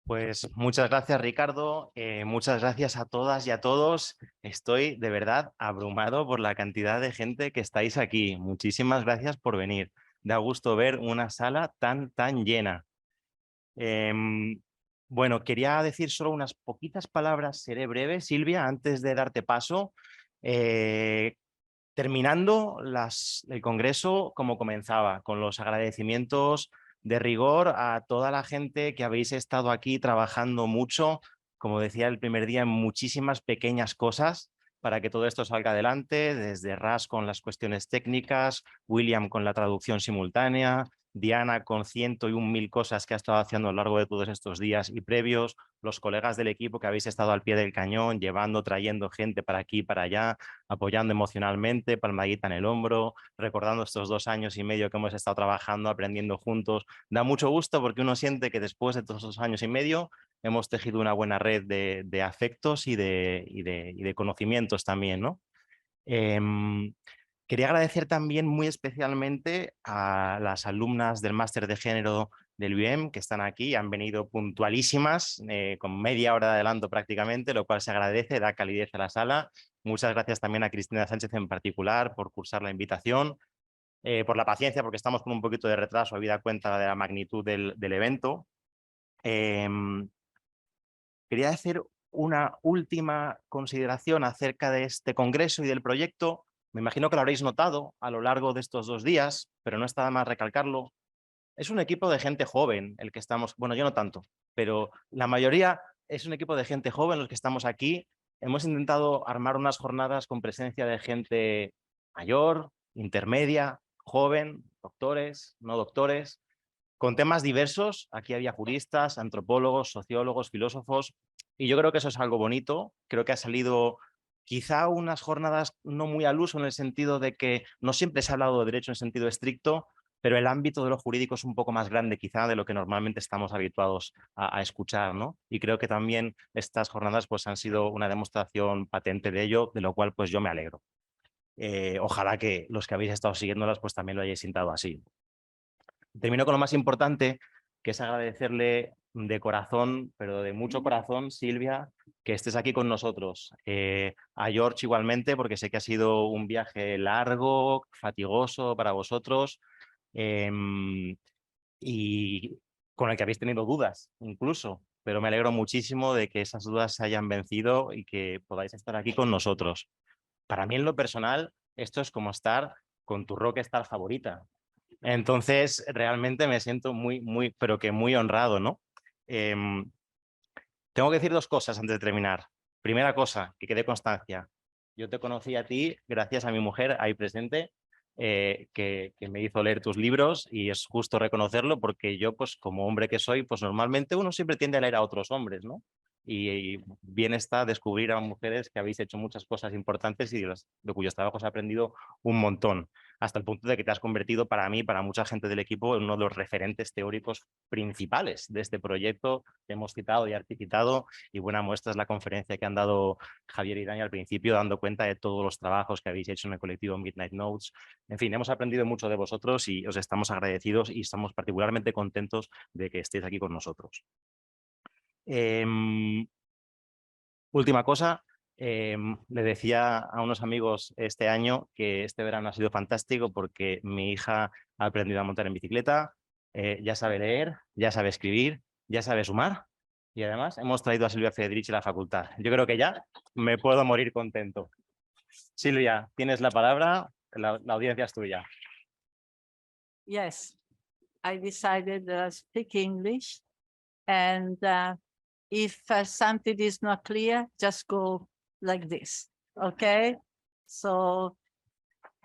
Pues muchas gracias, Ricardo. Muchas gracias a todas y a todos. Estoy de verdad abrumado por la cantidad de gente que estáis aquí. Muchísimas gracias por venir. Da gusto ver una sala tan llena. Em, bueno, quería decir solo unas poquitas palabras, seré breve, Silvia, antes de darte paso. Eh, Terminando el Congreso como comenzaba, con los agradecimientos de rigor a toda la gente que habéis estado aquí trabajando mucho, como decía el primer día, en muchísimas pequeñas cosas para que todo esto salga adelante, desde Ras con las cuestiones técnicas, William con la traducción simultánea, Diana con 101.000 cosas que ha estado haciendo a lo largo de todos estos días y previos, los colegas del equipo que habéis estado al pie del cañón, llevando, trayendo gente para aquí y para allá, apoyando emocionalmente, palmadita en el hombro, recordando estos 2 años y medio que hemos estado trabajando, aprendiendo juntos. Da mucho gusto porque uno siente que después de todos esos 2 años y medio hemos tejido una buena red de afectos y de conocimientos también, ¿no? Quería agradecer también muy especialmente a las alumnas del máster de género del UEM que están aquí, han venido puntualísimas, con media hora de adelanto prácticamente, lo cual se agradece, da calidez a la sala. Muchas gracias también a Cristina Sánchez en particular por cursar la invitación, por la paciencia, porque estamos con un poquito de retraso, habida cuenta de la magnitud del evento. Quería hacer una última consideración acerca de este congreso y del proyecto. Me imagino que lo habréis notado a lo largo de estos 2 días, pero no está de más recalcarlo. Es un equipo de gente joven el que estamos, bueno, yo no tanto, pero la mayoría es un equipo de gente joven los que estamos aquí. Hemos intentado armar unas jornadas con presencia de gente mayor, intermedia, joven, doctores, no doctores, con temas diversos. Aquí había juristas, antropólogos, sociólogos, filósofos, y yo creo que eso es algo bonito. Creo que ha salido quizá unas jornadas no muy al uso en el sentido de que no siempre se ha hablado de derecho en sentido estricto, pero el ámbito de lo jurídico es un poco más grande quizá de lo que normalmente estamos habituados a escuchar, ¿no? Y creo que también estas jornadas pues, han sido una demostración patente de ello, de lo cual pues yo me alegro. Ojalá que los que habéis estado siguiéndolas pues también lo hayáis sintado así. Termino con lo más importante, que es agradecerle de corazón, pero de mucho corazón, Silvia, que estés aquí con nosotros. A George igualmente, porque sé que ha sido un viaje largo, fatigoso para vosotros, y con el que habéis tenido dudas incluso, pero me alegro muchísimo de que esas dudas se hayan vencido y que podáis estar aquí con nosotros. Para mí en lo personal, esto es como estar con tu rockstar favorita. Entonces, realmente me siento pero que muy honrado, ¿no? Tengo que decir 2 cosas antes de terminar. Primera cosa, que quede constancia. Yo te conocí a ti gracias a mi mujer ahí presente, que me hizo leer tus libros, y es justo reconocerlo porque yo, pues como hombre que soy, pues normalmente uno siempre tiende a leer a otros hombres, ¿no? Y bien está descubrir a mujeres que habéis hecho muchas cosas importantes y de cuyos trabajos he aprendido un montón, hasta el punto de que te has convertido para mí, para mucha gente del equipo, en uno de los referentes teóricos principales de este proyecto. Te hemos citado y articitado, y buena muestra es la conferencia que han dado Javier y Dani al principio, dando cuenta de todos los trabajos que habéis hecho en el colectivo Midnight Notes. En fin, hemos aprendido mucho de vosotros y os estamos agradecidos y estamos particularmente contentos de que estéis aquí con nosotros. Última cosa, le decía a unos amigos este año que este verano ha sido fantástico porque mi hija ha aprendido a montar en bicicleta, ya sabe leer, ya sabe escribir, ya sabe sumar, y además hemos traído a Silvia Federici a la facultad. Yo creo que ya me puedo morir contento. Silvia, tienes la palabra, la audiencia es tuya. Yes, I decided to speak English, and if something is not clear, just go like this, okay? So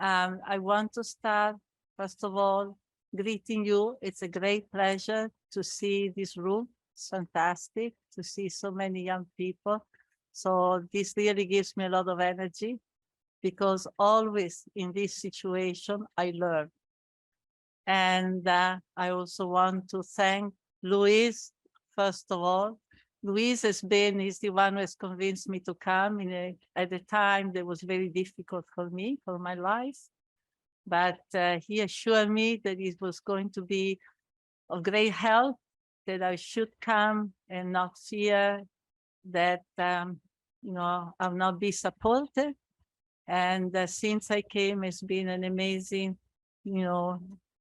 I want to start, first of all, greeting you. It's a great pleasure to see this room. It's fantastic to see so many young people. So this really gives me a lot of energy, because always in this situation, I learn. And I also want to thank Luis, first of all. Luis is the one who has convinced me to come at a time that was very difficult for me, for my life. But he assured me that it was going to be of great help that I should come and not fear that, I'll not be supported. And since I came, it's been an amazing,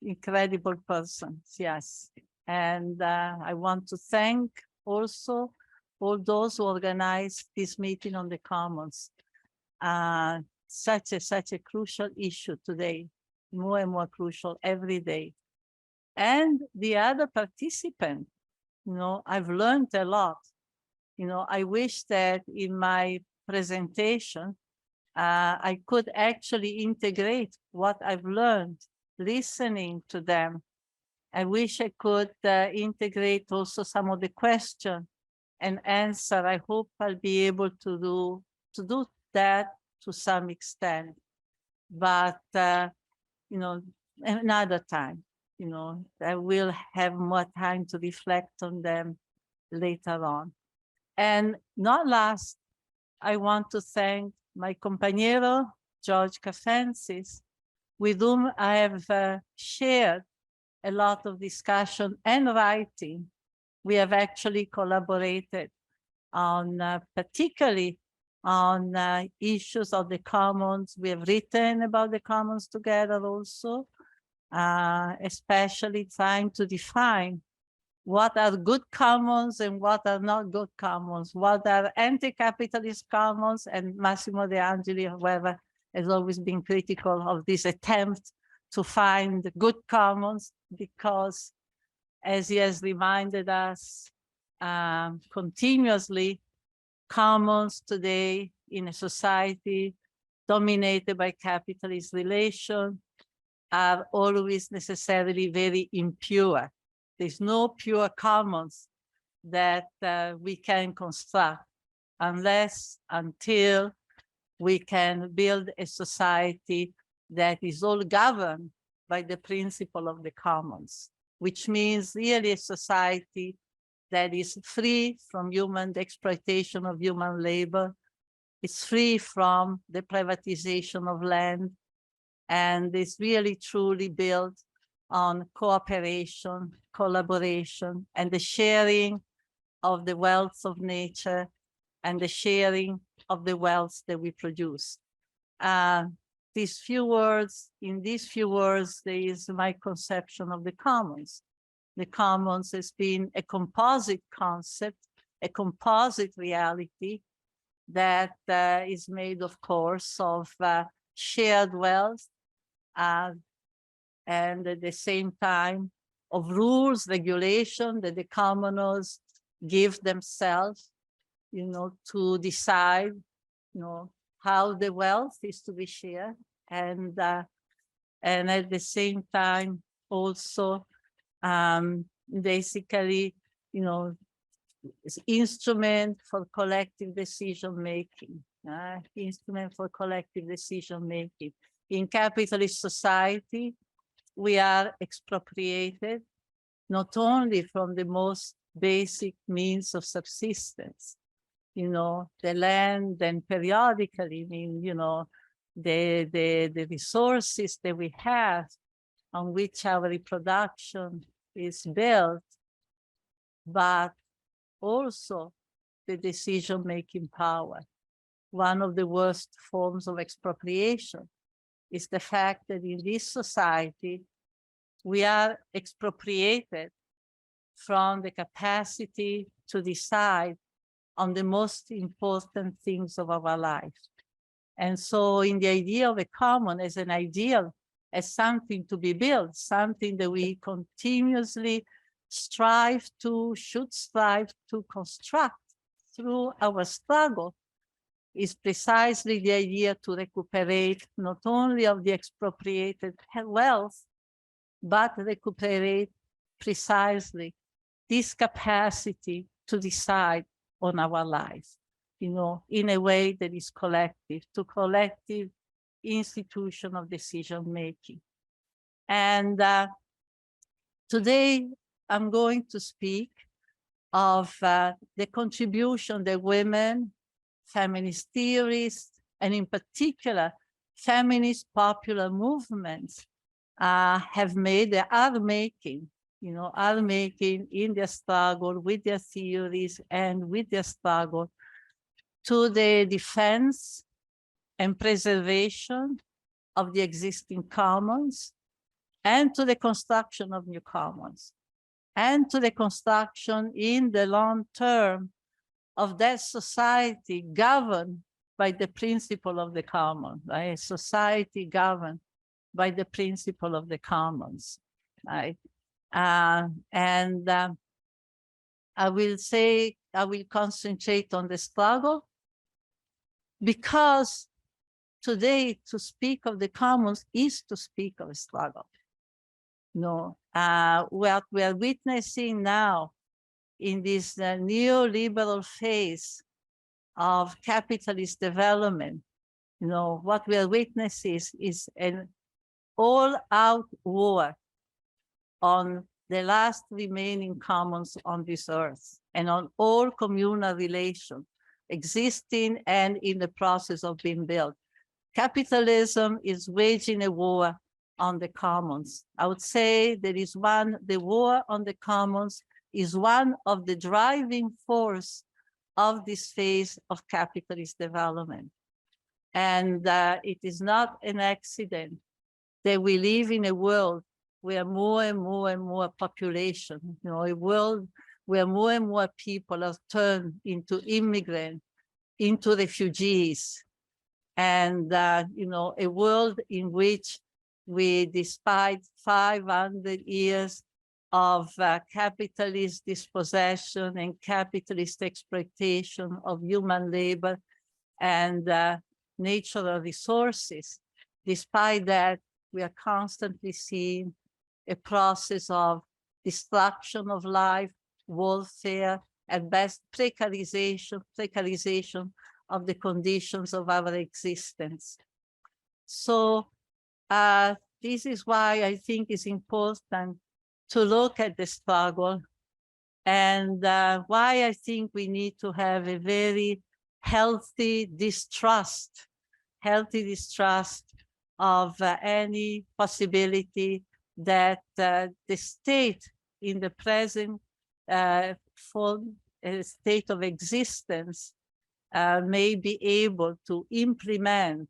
incredible person. Yes. And I want to thank also all those who organized this meeting on the Commons. Such a crucial issue today, more and more crucial every day. And the other participant, I've learned a lot. I wish that in my presentation, I could actually integrate what I've learned listening to them. I wish I could integrate also some of the question and answer. I hope I'll be able to do that to some extent, but another time, I will have more time to reflect on them later on. And not last, I want to thank my compañero, George Cafensis, with whom I have shared a lot of discussion and writing. We have actually collaborated on particularly on issues of the commons. We have written about the commons together also, especially trying to define what are good commons and what are not good commons, what are anti-capitalist commons. And Massimo De Angeli, however, has always been critical of this attempt to find good commons, because as he has reminded us continuously, commons today in a society dominated by capitalist relations are always necessarily very impure. There's no pure commons that we can construct until we can build a society that is all governed by the principle of the commons, which means really a society that is free from the exploitation of human labor. It's free from the privatization of land, and is really truly built on cooperation, collaboration, and the sharing of the wealth of nature and the sharing of the wealth that we produce. In these few words, there is my conception of the commons. The commons has been a composite concept, a composite reality that is made, of course, of shared wealth, and at the same time of rules, regulation that the commoners give themselves, to decide, how the wealth is to be shared, and at the same time also basically, instrument for collective decision making. Instrument for collective decision making. In capitalist society, we are expropriated not only from the most basic means of subsistence, the land, and periodically, the resources that we have on which our reproduction is built, but also the decision-making power. One of the worst forms of expropriation is the fact that in this society, we are expropriated from the capacity to decide on the most important things of our life. And so in the idea of a common as an ideal, as something to be built, something that we continuously should strive to construct through our struggle, is precisely the idea to recuperate not only of the expropriated wealth, but recuperate precisely this capacity to decide on our life, in a way that is collective, to collective institution of decision making. And today I'm going to speak of the contribution that women, feminist theorists, and in particular, feminist popular movements have made, they are making are making in their struggle with their theories and with their struggle to the defense and preservation of the existing commons, and to the construction of new commons, and to the construction in the long term of that society governed by the principle of the common, right? Society governed by the principle of the commons, right? I will concentrate on the struggle, because today to speak of the commons is to speak of a struggle. What we are witnessing now in this neoliberal phase of capitalist development, what we are witnessing is an all-out war on the last remaining commons on this earth and on all communal relations existing and in the process of being built. Capitalism is waging a war on the commons. I would say the war on the commons is one of the driving force of this phase of capitalist development. And it is not an accident that we live in a world where more and more population, a world where more and more people are turned into immigrants, into refugees, and a world in which we, despite 500 years of capitalist dispossession and capitalist exploitation of human labor and natural resources, despite that, we are constantly seeing a process of destruction of life, warfare, at best precarization of the conditions of our existence. So this is why I think it's important to look at the struggle, and why I think we need to have a very healthy distrust of any possibility that the state in the present state of existence may be able to implement,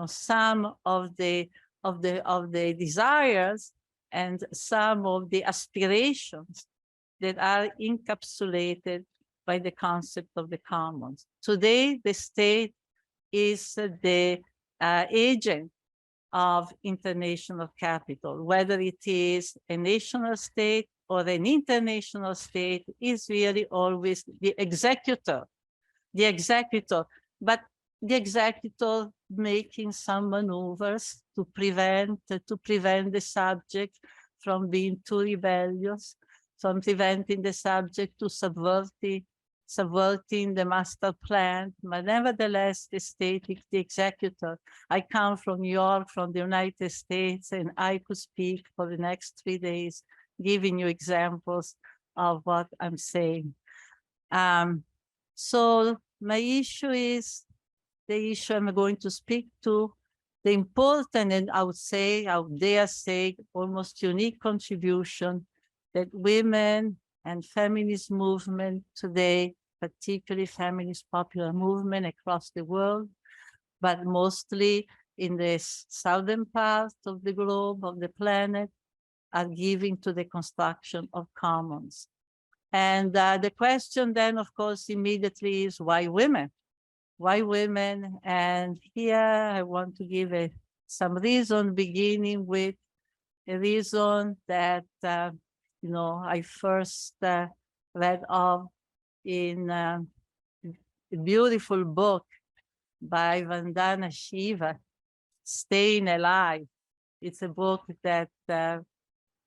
some of the desires and some of the aspirations that are encapsulated by the concept of the commons. Today, the state is the agent of international capital, whether it is a national state or an international state, is really always the executor, but the executor making some maneuvers to prevent the subject from being too rebellious, from preventing the subject to subverting the master plan, but nevertheless, the state is the executor. I come from New York, from the United States, and I could speak for the next 3 days, giving you examples of what I'm saying. So my issue is the issue I'm going to speak to, the important, and I dare say, almost unique contribution that women and feminist movement today, particularly feminist popular movement across the world, but mostly in the southern part of the globe, of the planet, are giving to the construction of commons. And the question then, of course, immediately is, why women? Why women? And here I want to give some reason, beginning with a reason that I first read of in a beautiful book by Vandana Shiva, Staying Alive. It's a book that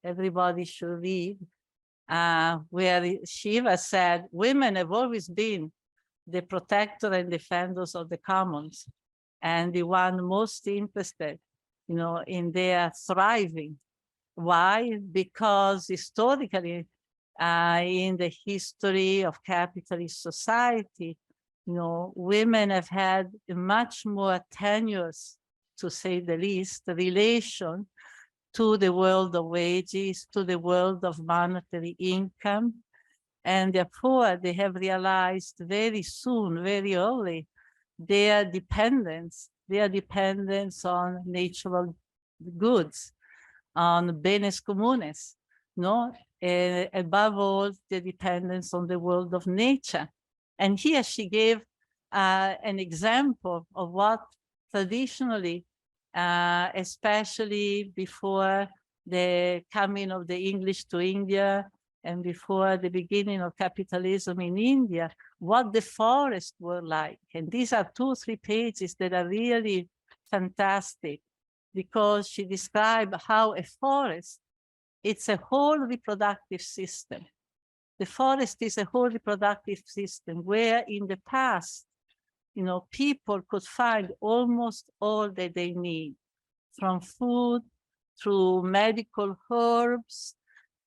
everybody should read, where Shiva said, women have always been the protector and defenders of the commons, and the one most interested, in their thriving. Why? Because historically, in the history of capitalist society, women have had a much more tenuous, to say the least, relation to the world of wages, to the world of monetary income. And therefore, they have realized very soon, very early, their dependence on natural goods, on bienes comunes, no? Above all, the dependence on the world of nature. And here she gave an example of what traditionally, especially before the coming of the English to India and before the beginning of capitalism in India, what the forests were like. And these are 2-3 pages that are really fantastic, because she described how a forest, it's a whole reproductive system. The forest is a whole reproductive system where in the past, you know, people could find almost all that they need, from food through medical herbs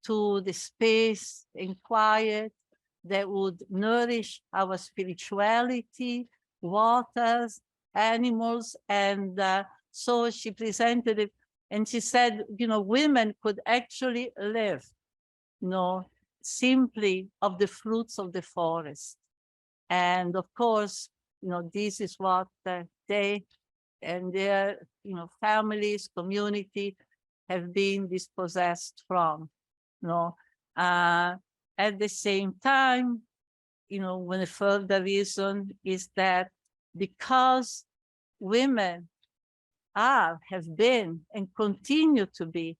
to the space and quiet that would nourish our spirituality, waters, animals. And so she presented it, and she said, you know, women could actually live, you know, simply of the fruits of the forest. And of course, you know, this is what they and their, you know, families, community have been dispossessed from. You know, at the same time, you know, when a further reason is that because women have been and continue to be,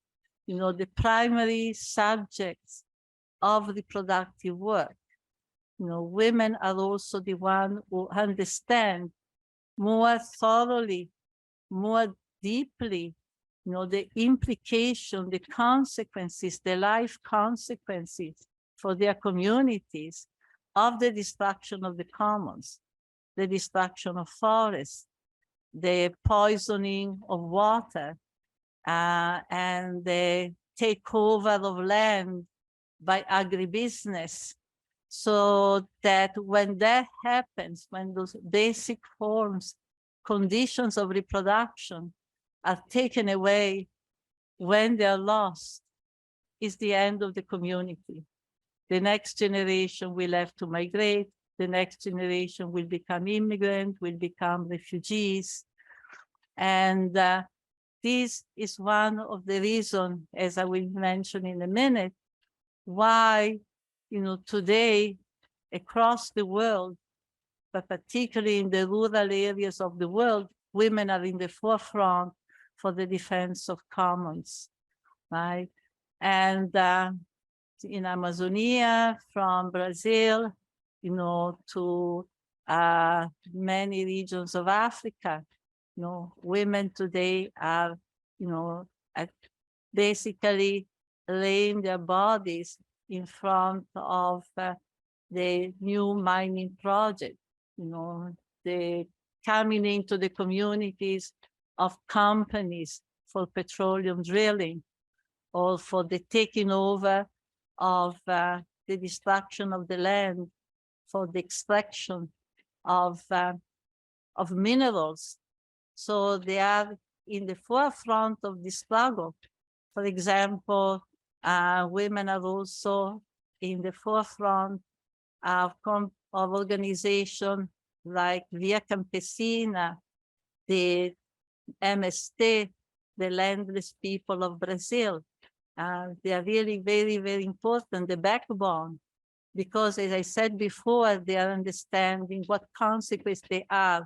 you know, the primary subjects of reproductive work. You know, women are also the ones who understand more thoroughly, more deeply, you know, the implication, the consequences, the life consequences for their communities of the destruction of the commons, the destruction of forests, the poisoning of water, and the takeover of land by agribusiness. So that when that happens, when those basic forms, conditions of reproduction are taken away, when they're lost, is the end of the community. The next generation will have to migrate. The next generation will become immigrant, will become refugees. And this is one of the reasons, as I will mention in a minute, why, you know, today across the world, but particularly in the rural areas of the world, women are in the forefront for the defense of commons, right? And in Amazonia, from Brazil, you know, to many regions of Africa, you know, women today are, you know, basically laying their bodies in front of the new mining project, you know, the coming into the communities of companies for petroleum drilling, or for the taking over of the destruction of the land, for the extraction of minerals. So they are in the forefront of the struggle. For example, women are also in the forefront of organizations like Via Campesina, the MST, the landless people of Brazil. They are really very, very important, the backbone, because as I said before, they are understanding what consequences they are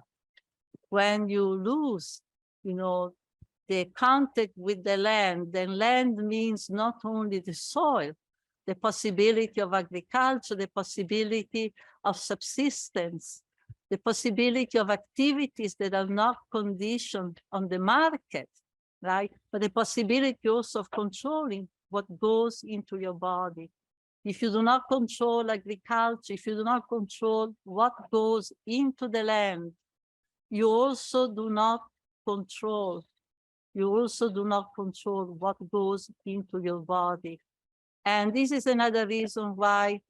when you lose, you know, the contact with the land. Then land means not only the soil, the possibility of agriculture, the possibility of subsistence, the possibility of activities that are not conditioned on the market, right? But the possibility also of controlling what goes into your body. If you do not control agriculture, if you do not control what goes into the land, you also do not control what goes into your body. And this is another reason why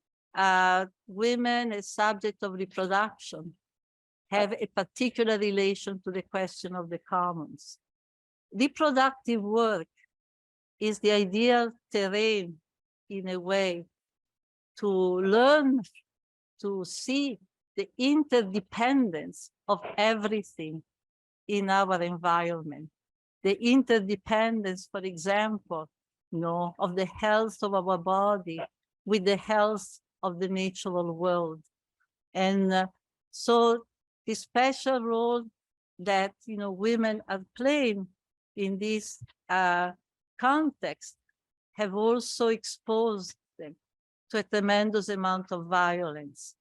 women as subject of reproduction have a particular relation to the question of the commons. Reproductive work is the ideal terrain, in a way, to learn to see the interdependence of everything in our environment. The interdependence, for example, of the health of our body with the health of the natural world. And so the special role that women are playing in this context have also exposed them to a tremendous amount of violence.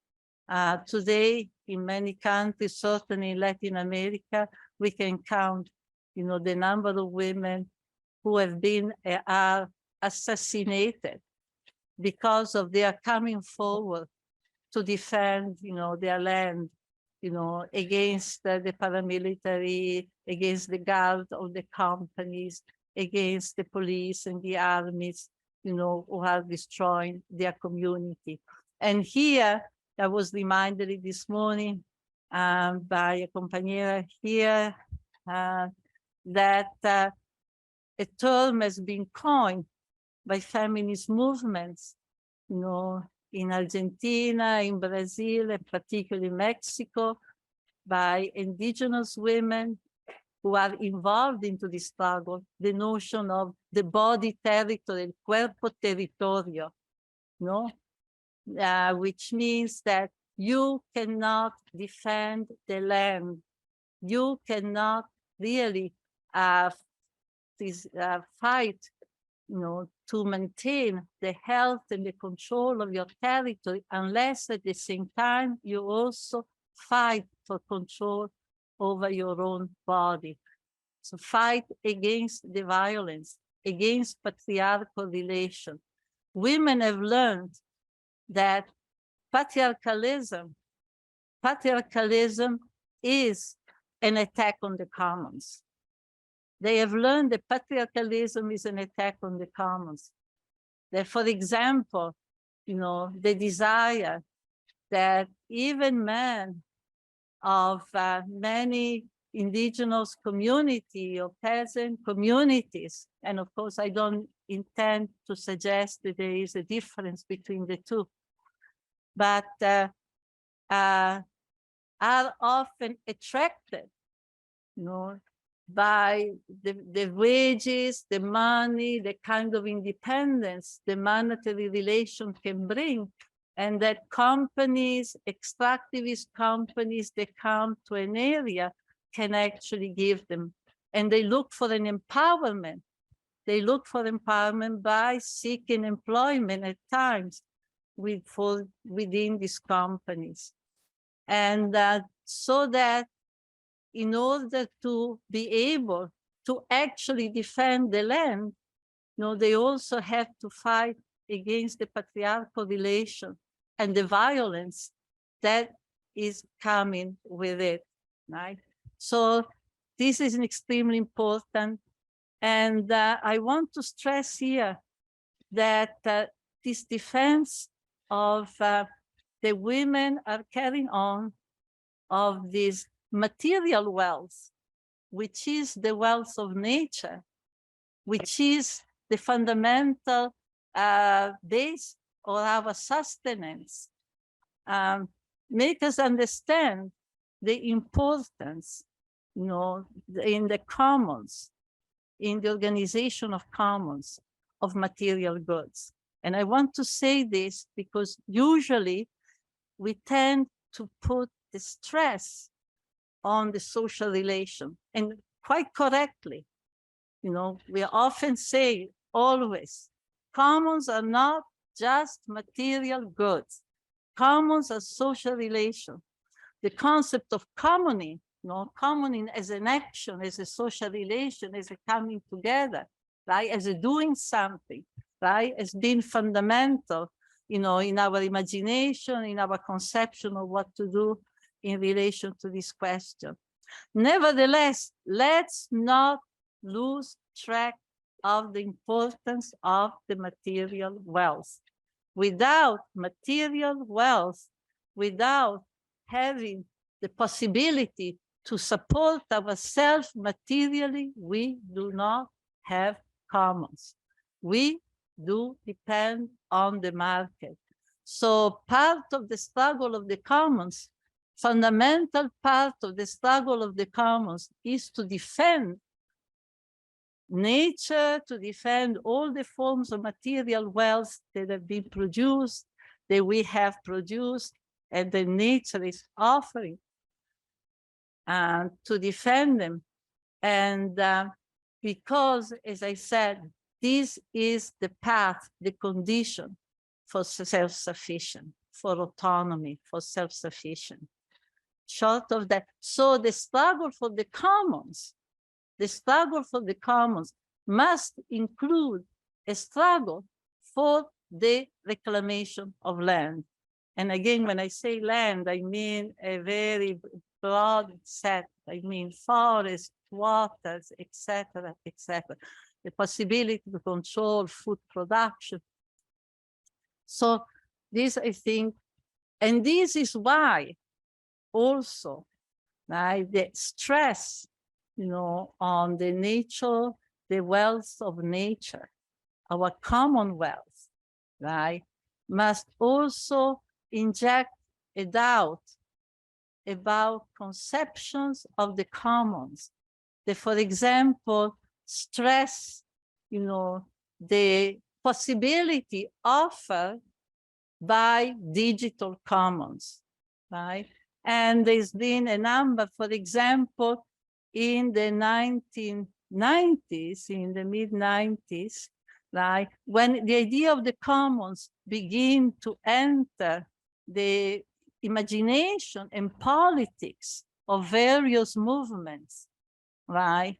Today, in many countries, certainly in Latin America, we can count, the number of women who have been assassinated because of their coming forward to defend, their land, against the paramilitary, against the guard of the companies, against the police and the armies, who are destroying their community. And here, I was reminded this morning by a compañera here that a term has been coined by feminist movements, in Argentina, in Brazil, and particularly Mexico, by indigenous women who are involved into the struggle, the notion of the body territory, el cuerpo territorio, which means that you cannot defend the land. You cannot really fight, to maintain the health and the control of your territory unless at the same time you also fight for control over your own body. So fight against the violence, against patriarchal relations. Women have learned that patriarchalism is an attack on the commons. They have learned that patriarchalism is an attack on the commons. That, for example, the desire that even men of many indigenous community or peasant communities, and of course I don't intend to suggest that there is a difference between the two, but are often attracted, by the wages, the money, the kind of independence the monetary relation can bring, and that companies, extractivist companies that come to an area can actually give them. And they look for an empowerment. They look for empowerment by seeking employment at times within these companies. And so that in order to be able to actually defend the land, they also have to fight against the patriarchal relation and the violence that is coming with it, right? So this is extremely important. And I want to stress here that this defense of the women are carrying on of this material wealth, which is the wealth of nature, which is the fundamental base of our sustenance, make us understand the importance, in the commons, in the organization of commons of material goods. And I want to say this because usually we tend to put the stress on the social relation, and quite correctly, we often say always, commons are not just material goods. Commons are social relation. The concept of commoning, commoning as an action, as a social relation, as a coming together, right? As a doing something, right? As being fundamental, in our imagination, in our conception of what to do in relation to this question. Nevertheless, let's not lose track of the importance of the material wealth. Without material wealth, without having the possibility to support ourselves materially, we do not have commons. we do depend on the market. So part of the struggle of the commons, fundamental part of the struggle of the commons is to defend nature, to defend all the forms of material wealth that have been produced, that we have produced, and that nature is offering, and to defend them. And because, as I said, this is the path, the condition for self-sufficient, for autonomy, for self-sufficient. Short of that, so the struggle for the commons, must include a struggle for the reclamation of land. And again, when I say land, I mean a very broad set. I mean forests, waters, etc., etc. The possibility to control food production. So this, I think, and this is why also the stress, on the nature, the wealth of nature, our common wealth, right, must also inject a doubt about conceptions of the commons that, for example, stress, the possibility offered by digital commons, right? And there's been a number, for example, in the 1990s, in the mid-90s, right, when the idea of the commons began to enter the imagination and politics of various movements, right?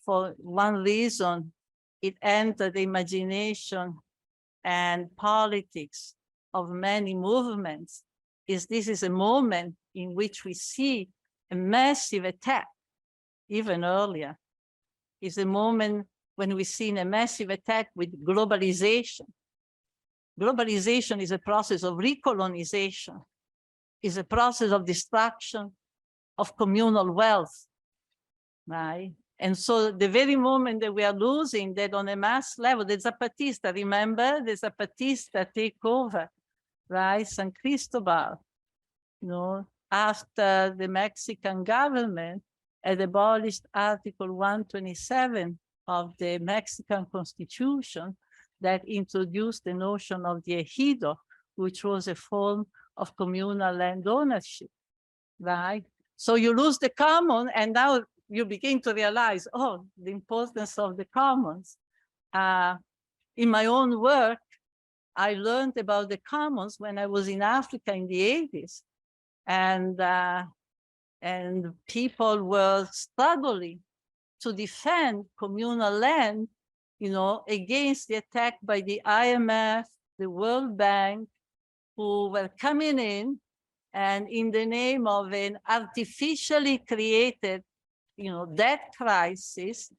For one reason, it entered the imagination and politics of many movements. This is a moment in which we see a massive attack, even earlier. It's a moment when we see a massive attack with globalization. Globalization is a process of recolonization, is a process of destruction of communal wealth, right? And so the very moment that we are losing that on a mass level, the Zapatista, remember, the Zapatista takeover, right? San Cristobal, after the Mexican government had abolished Article 127 of the Mexican Constitution that introduced the notion of the ejido, which was a form of communal land ownership, right? So you lose the common, and now you begin to realize, oh, the importance of the commons. In my own work, I learned about the commons when I was in Africa in the 80s. And people were struggling to defend communal land, against the attack by the IMF, the World Bank, who were coming in, and in the name of an artificially created, debt crisis,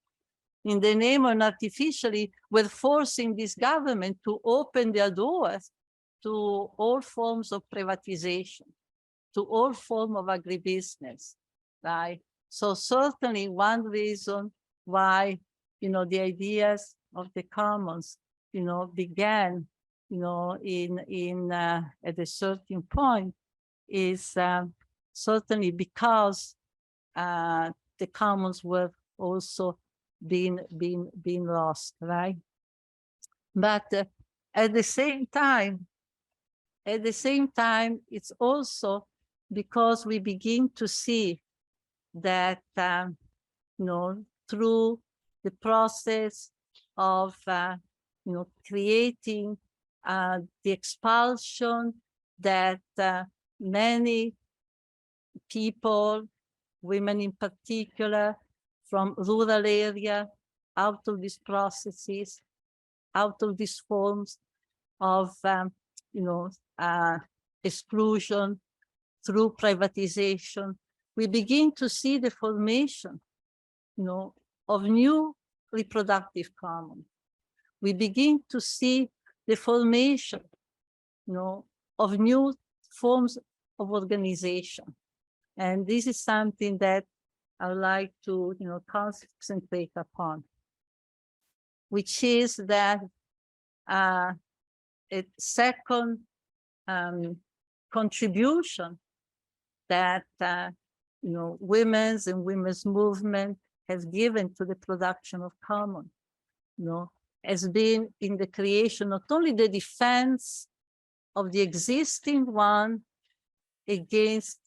in the name of artificially, were forcing this government to open their doors to all forms of privatization, to all forms of agribusiness, right? So certainly one reason why, the ideas of the commons, began, at a certain point is certainly because the commons were also being lost, right? But at the same time, it's also because we begin to see that, through the process of, creating the expulsion that many people, women in particular, from rural area, out of these processes, out of these forms of, exclusion through privatization, we begin to see the formation, of new reproductive commons. We begin to see the formation, of new forms of organization. And this is something that I would like to, concentrate upon. which is that a second contribution that women's and women's movement has given to the production of common, has been in the creation, not only the defense of the existing one against,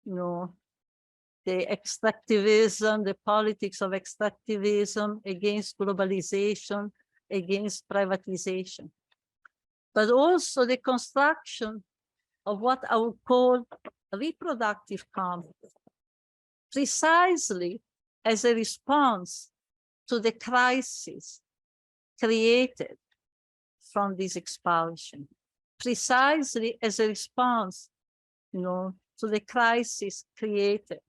the extractivism, the politics of extractivism, against globalization, against privatization, but also the construction of what I would call reproductive commons, precisely as a response to the crisis created from this expulsion, precisely as a response, to the crisis created,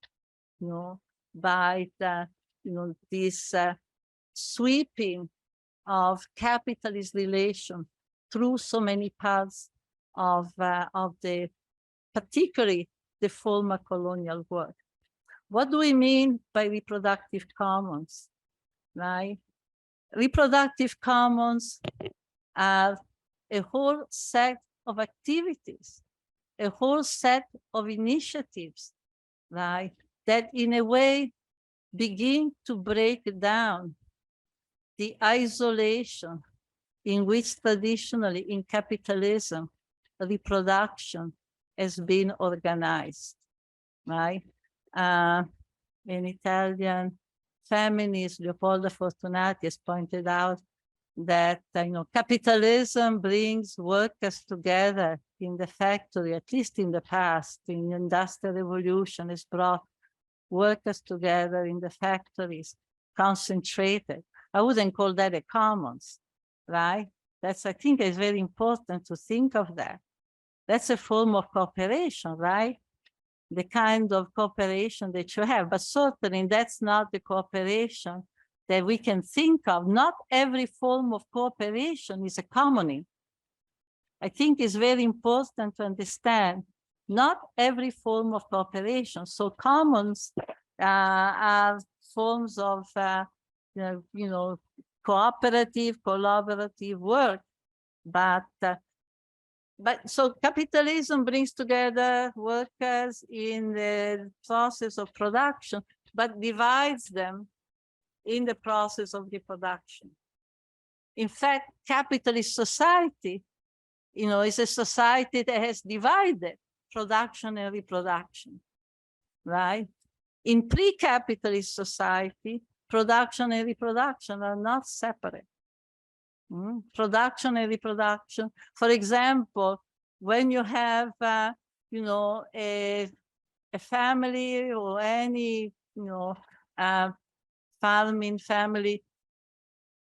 by the, this sweeping of capitalist relation through so many parts of the, particularly the former colonial world. What do we mean by reproductive commons, right? Reproductive commons are a whole set of activities, a whole set of initiatives, right, that in a way begin to break down the isolation in which traditionally in capitalism, reproduction has been organized, right? An Italian feminist, Leopoldo Fortunati, has pointed out that capitalism brings workers together in the factory, at least in the past, in the Industrial Revolution, has brought workers together in the factories, concentrated. I wouldn't call that a commons, right? That's, I think it's very important to think of that. That's a form of cooperation, right? The kind of cooperation that you have, but certainly that's not the cooperation that we can think of. Not every form of cooperation is a commoning. I think it's very important to understand not every form of cooperation. So commons are forms of, cooperative, collaborative work, but so capitalism brings together workers in the process of production, but divides them in the process of reproduction. In fact, capitalist society, is a society that has divided production and reproduction, right? In pre-capitalist society, production and reproduction are not separate. Production and reproduction. For example, when you have, a family or any, farming family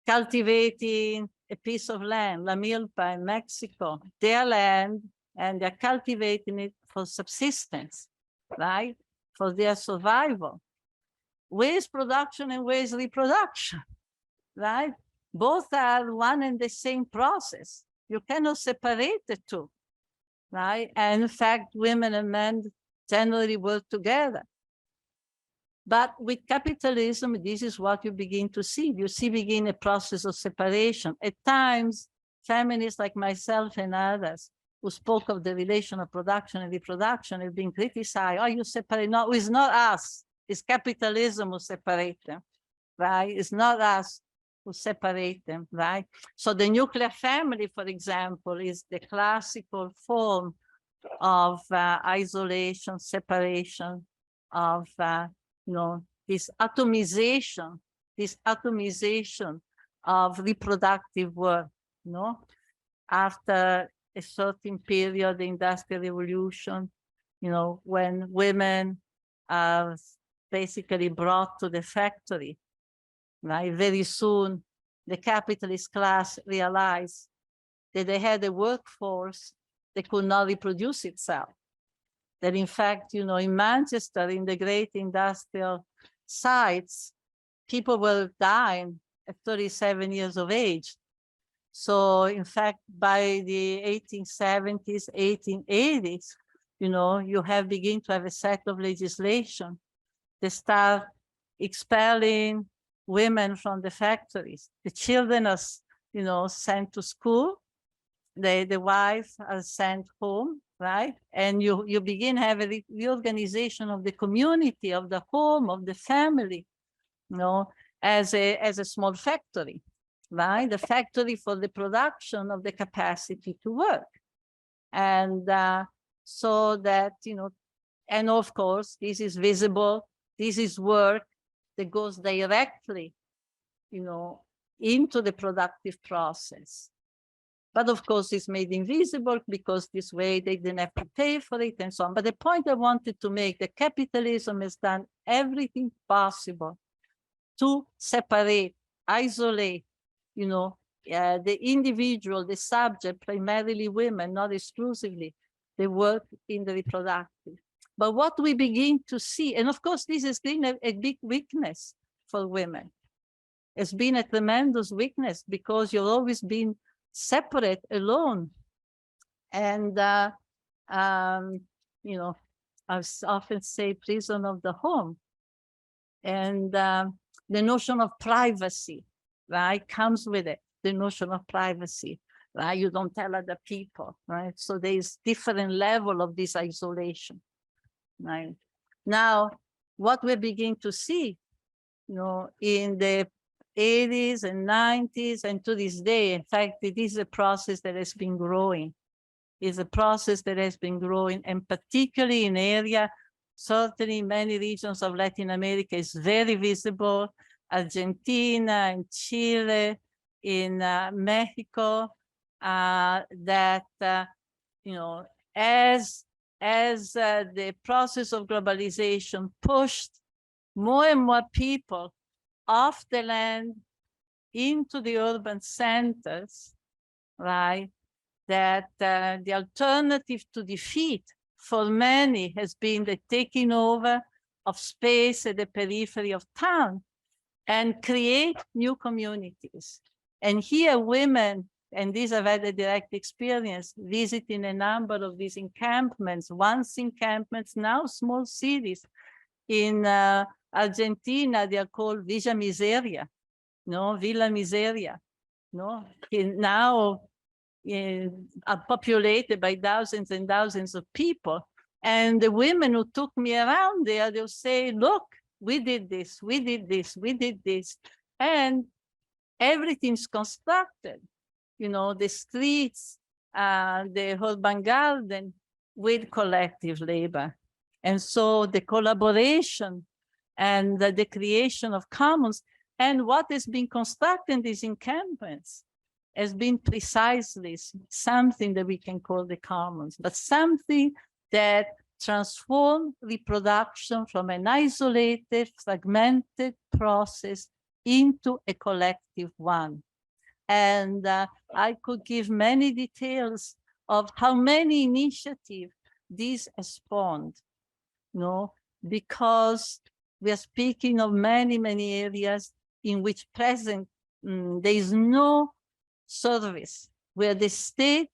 cultivating a piece of land, La Milpa in Mexico, their land, and they're cultivating it for subsistence, right? For their survival. Where is production and where is reproduction, right? Both are one and the same process. You cannot separate the two, right? And in fact, women and men generally work together. But with capitalism, this is what you begin to see. You begin a process of separation. At times, feminists like myself and others who spoke of the relation of production and reproduction have been criticized. Oh, you separate. No, it's not us. It's capitalism who separate them, right? It's not us who separate them, right? So the nuclear family, for example, is the classical form of isolation, separation, of this atomization of reproductive work, after a certain period, the Industrial Revolution, when women are basically brought to the factory, right? Very soon, the capitalist class realized that they had a workforce that could not reproduce itself. That in fact, in Manchester, in the great industrial sites, people were dying at 37 years of age. So in fact, by the 1870s, 1880s, you have begun to have a set of legislation that start expelling women from the factories. The children are, sent to school. The wives are sent home, right? And you begin having a reorganization of the community, of the home, of the family, as a small factory, right? The factory for the production of the capacity to work. And so that, and of course, this is visible, this is work that goes directly, into the productive process. But of course, it's made invisible because this way they didn't have to pay for it and so on. But the point I wanted to make, that capitalism has done everything possible to separate, isolate, the individual, the subject, primarily women, not exclusively, the work in the reproductive. But what we begin to see, and of course, this has been a big weakness for women. It's been a tremendous weakness because you've always been separate, alone. And, I often say prison of the home. And the notion of privacy, right, comes with it, the notion of privacy, right? You don't tell other people, right? So there's different level of this isolation, right? Now, what we begin to see, in the 80s and 90s and to this day, in fact, it is a process that has been growing. It's a process that has been growing, and particularly in area, certainly in many regions of Latin America, is very visible. Argentina and Chile, in Mexico, that, as the process of globalization pushed more and more people off the land into the urban centers, right? That the alternative to defeat for many has been the taking over of space at the periphery of town and create new communities. And here women, and these I've had a direct experience, visiting a number of these encampments, once encampments, now small cities. In Argentina, they are called Villa Miseria, Villa Miseria, now are populated by thousands and thousands of people. And the women who took me around there, they'll say, look, we did this, we did this, we did this. And everything's constructed, the streets, the urban garden with collective labor. And so the collaboration and the creation of commons, and what has been constructed in these encampments has been precisely something that we can call the commons, but something that transformed reproduction from an isolated, fragmented process into a collective one. And I could give many details of how many initiatives this has spawned, because we are speaking of many, many areas in which present there is no service, where the state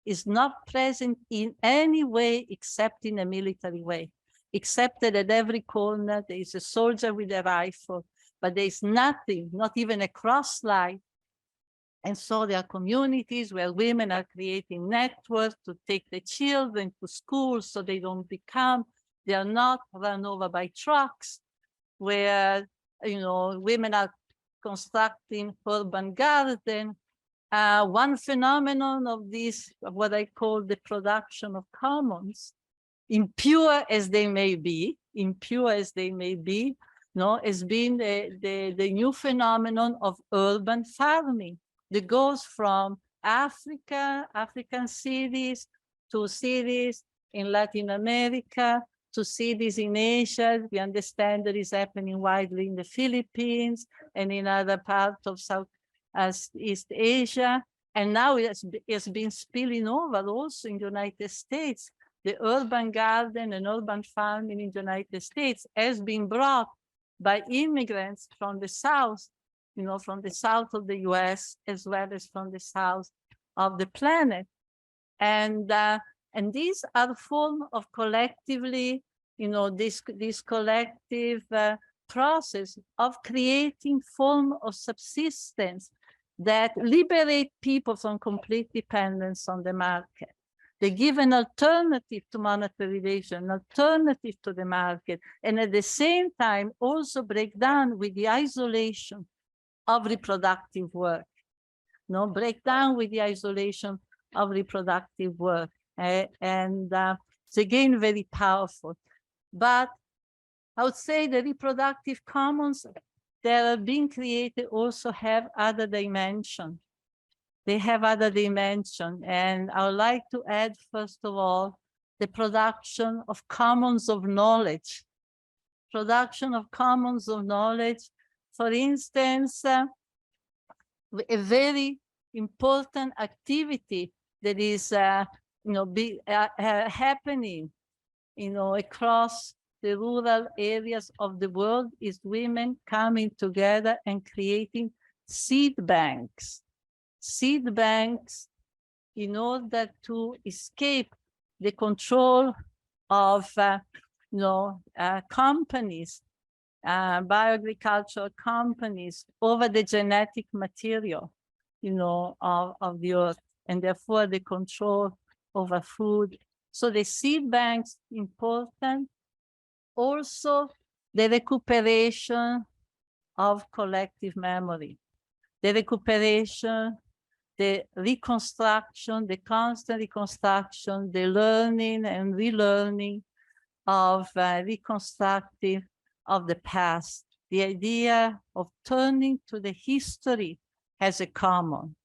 is not present in any way except in a military way, except that at every corner there is a soldier with a rifle, but there is nothing, not even a cross line. And so there are communities where women are creating networks to take the children to school so they don't they are not run over by trucks, where, women are constructing urban garden. One phenomenon of this, what I call the production of commons, impure as they may be, has been the new phenomenon of urban farming that goes from African cities to cities in Latin America, to cities in Asia. We understand that is happening widely in the Philippines and in other parts of Southeast Asia. And now it's been spilling over also in the United States. The urban garden and urban farming in the United States has been brought by immigrants from the South, from the South of the US, as well as from the South of the planet. And these are forms of collectively, this collective process of creating form of subsistence that liberate people from complete dependence on the market. They give an alternative to monetary relation, an alternative to the market, and at the same time also break down with the isolation of reproductive work. No, break down with the isolation of reproductive work. It's again very powerful. But I would say the reproductive commons that are being created also have other dimensions. They have other dimensions. And I would like to add, first of all, the production of commons of knowledge. Production of commons of knowledge. For instance, a very important activity that is happening across the rural areas of the world is women coming together and creating seed banks. Seed banks in order to escape the control of companies, bioagricultural companies over the genetic material, of the earth, and therefore the control over food. So the seed banks important. Also, the recuperation of collective memory, the recuperation, the reconstruction, the constant reconstruction, the learning and relearning of reconstructive of the past, the idea of turning to the history as a common,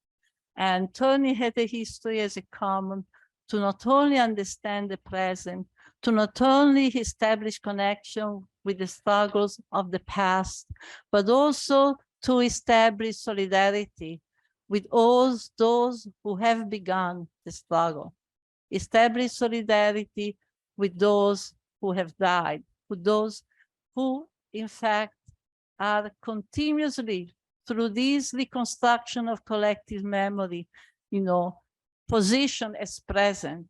and turning to the history as a common to not only understand the present, to not only establish connection with the struggles of the past, but also to establish solidarity with all those who have begun the struggle. Establish solidarity with those who have died, with those who, in fact, are continuously, through this reconstruction of collective memory, positioned as present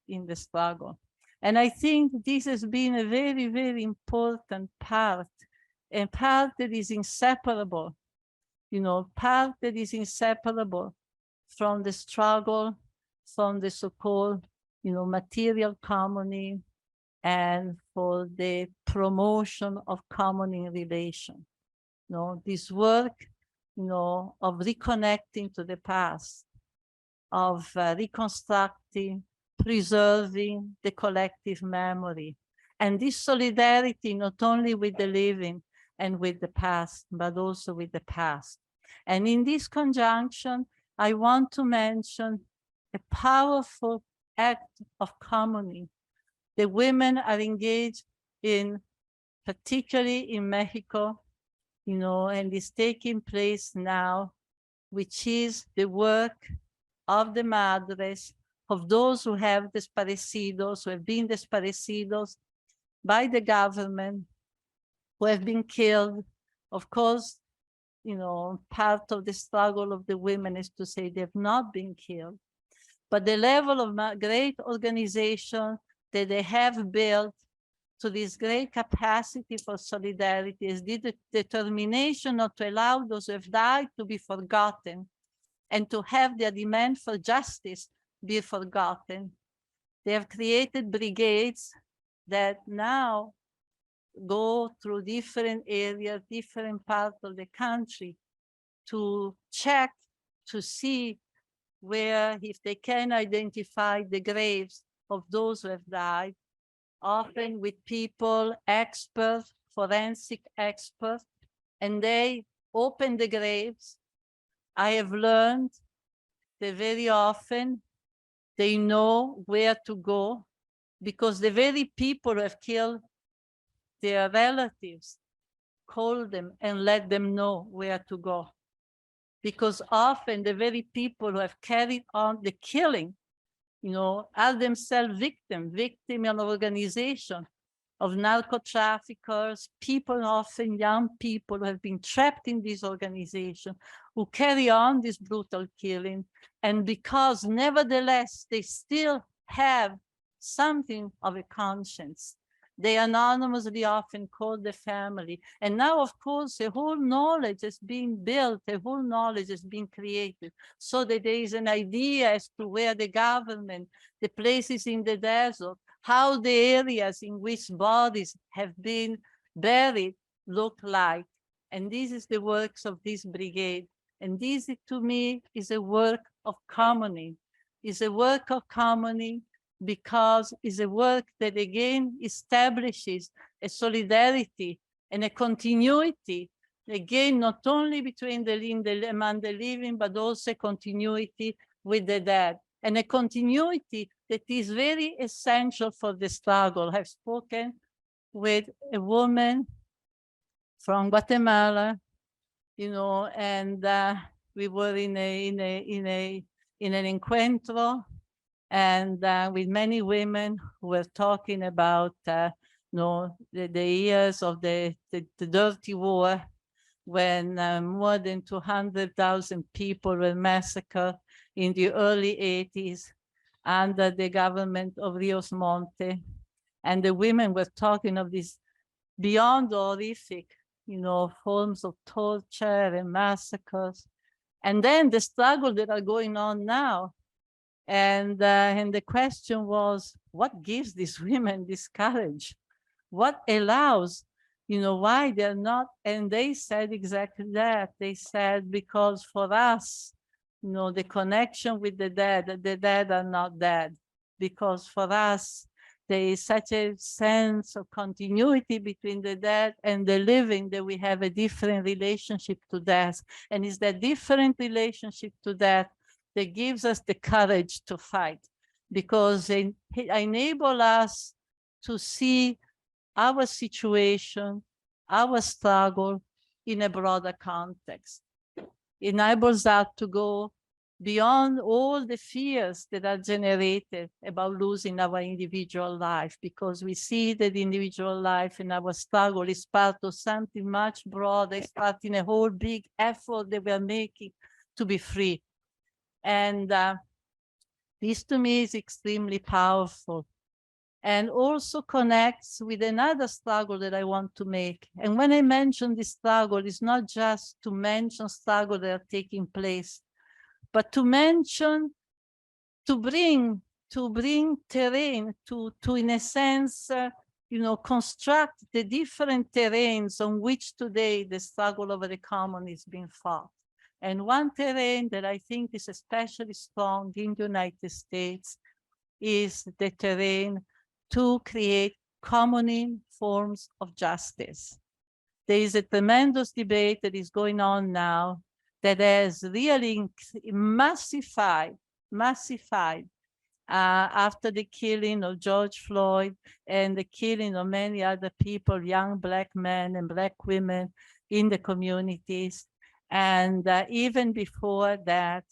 in the struggle. And I think this has been a very, very important part, and part that is inseparable, part that is inseparable from the struggle, from the so-called, material commoning, and for the promotion of commoning relation. This work, of reconnecting to the past, of reconstructing, preserving the collective memory, and this solidarity not only with the living and with the past, but also with the past. And in this conjunction, I want to mention a powerful act of commoning. The women are engaged in, particularly in Mexico, and is taking place now, which is the work of the madres, of those who have desaparecidos, who have been desaparecidos by the government, who have been killed. Of course, part of the struggle of the women is to say they have not been killed. But the level of great organization that they have built to this great capacity for solidarity is the determination not to allow those who have died to be forgotten and to have their demand for justice be forgotten. They have created brigades that now go through different areas, different parts of the country to check, to see where, if they can identify the graves of those who have died, often with people, experts, forensic experts, and they open the graves. I have learned that very often they know where to go because the very people who have killed their relatives call them and let them know where to go. Because often the very people who have carried on the killing, are themselves victims of an organization of narco-traffickers, people, often young people who have been trapped in this organization, who carry on this brutal killing. And because nevertheless, they still have something of a conscience, They anonymously often call the family. And now, of course, a whole knowledge is being built, a whole knowledge is being created, so that there is an idea as to where the government, the places in the desert, how the areas in which bodies have been buried look like. And this is the works of this brigade. And this, to me, is a work of commoning. It's a work of commoning because it's a work that again establishes a solidarity and a continuity, again, not only between among the living, but also a continuity with the dead, and a continuity that is very essential for the struggle. I've spoken with a woman from Guatemala, you know, and we were in an encuentro, and with many women who were talking about you know, the years of the dirty war, when more than 200,000 people were massacred in the early 80s under the government of Rios Monte. And the women were talking of these beyond horrific, you know, forms of torture and massacres. And then the struggle that are going on now. And the question was, what gives these women this courage? What allows, you know, why they're not? And they said exactly that. They said, because for us, you know, the connection with the dead are not dead. Because for us, there is such a sense of continuity between the dead and the living that we have a different relationship to death. And it's that different relationship to death that gives us the courage to fight, because it enables us to see our situation, our struggle in a broader context. It enables us to go beyond all the fears that are generated about losing our individual life, because we see that the individual life and our struggle is part of something much broader. It's part in a whole big effort that we are making to be free. And this to me is extremely powerful, and also connects with another struggle that I want to make. And when I mention this struggle, it's not just to mention struggles that are taking place, but to mention, to bring terrain, to in a sense, you know, construct the different terrains on which today the struggle over the common is being fought. And one terrain that I think is especially strong in the United States is the terrain to create commoning forms of justice. There is a tremendous debate that is going on now that has really massified after the killing of George Floyd and the killing of many other people, young Black men and Black women in the communities. And even before that,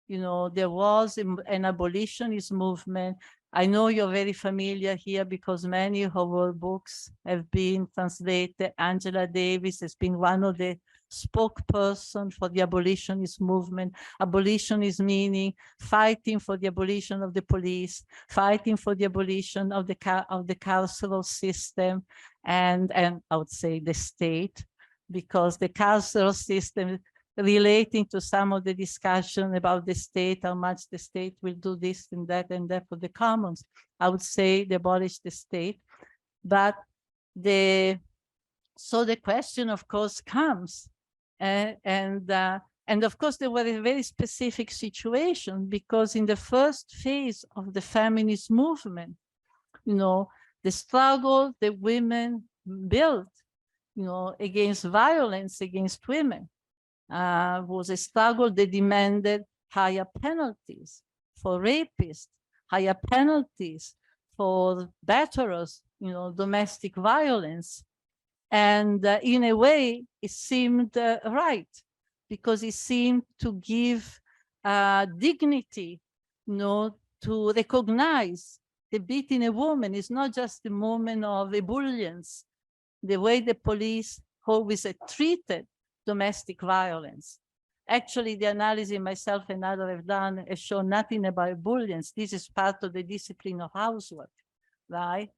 you know, there was an abolitionist movement. I know you're very familiar here because many of our books have been translated. Angela Davis has been one of the spokesperson for the abolitionist movement. Abolitionist meaning fighting for the abolition of the police, fighting for the abolition of the carceral system, and I would say the state, because the carceral system, relating to some of the discussion about the state, how much the state will do this and that for the commons. I would say they abolish the state. But so the question, of course, comes. And of course, there were a very specific situation, because in the first phase of the feminist movement, you know, the struggle that women built, you know, against violence against women, was a struggle that demanded higher penalties for rapists, higher penalties for batterers, you know, domestic violence. And in a way, it seemed right, because it seemed to give dignity, you know, to recognize the beating a woman is not just a moment of ebullience, the way the police always treated domestic violence. Actually, the analysis myself and others have done has shown nothing about ebullience. This is part of the discipline of housework, right?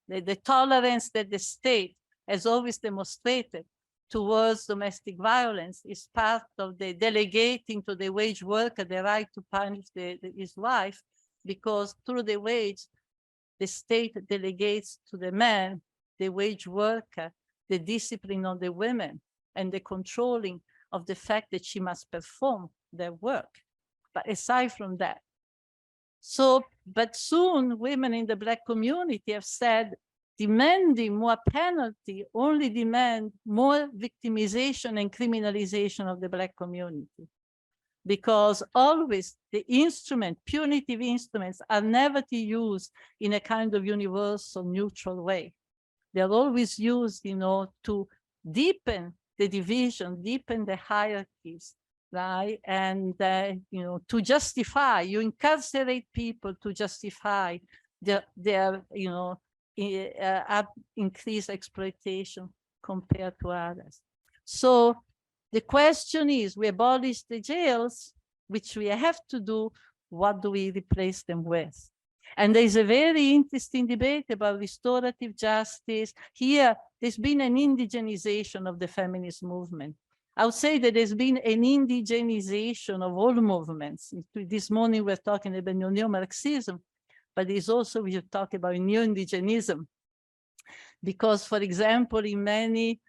the tolerance that the state has always demonstrated towards domestic violence is part of the delegating to the wage worker the right to punish his wife, because through the wage, the state delegates to the man, the wage worker, the discipline of the women and the controlling of the fact that she must perform their work. But aside from that, but soon women in the Black community have said, demanding more penalty only demand more victimization and criminalization of the Black community. Because always the punitive instruments are never to use in a kind of universal, neutral way. They're always used, to deepen the division, deepen the hierarchies, right? And, to justify, you incarcerate people to justify their increased exploitation compared to others. So the question is, we abolish the jails, which we have to do, what do we replace them with? And there's a very interesting debate about restorative justice. Here, there's been an indigenization of the feminist movement. I would say that there's been an indigenization of all movements. This morning, we're talking about neo-Marxism, but there's also, we talk about neo-indigenism. Because, for example, in many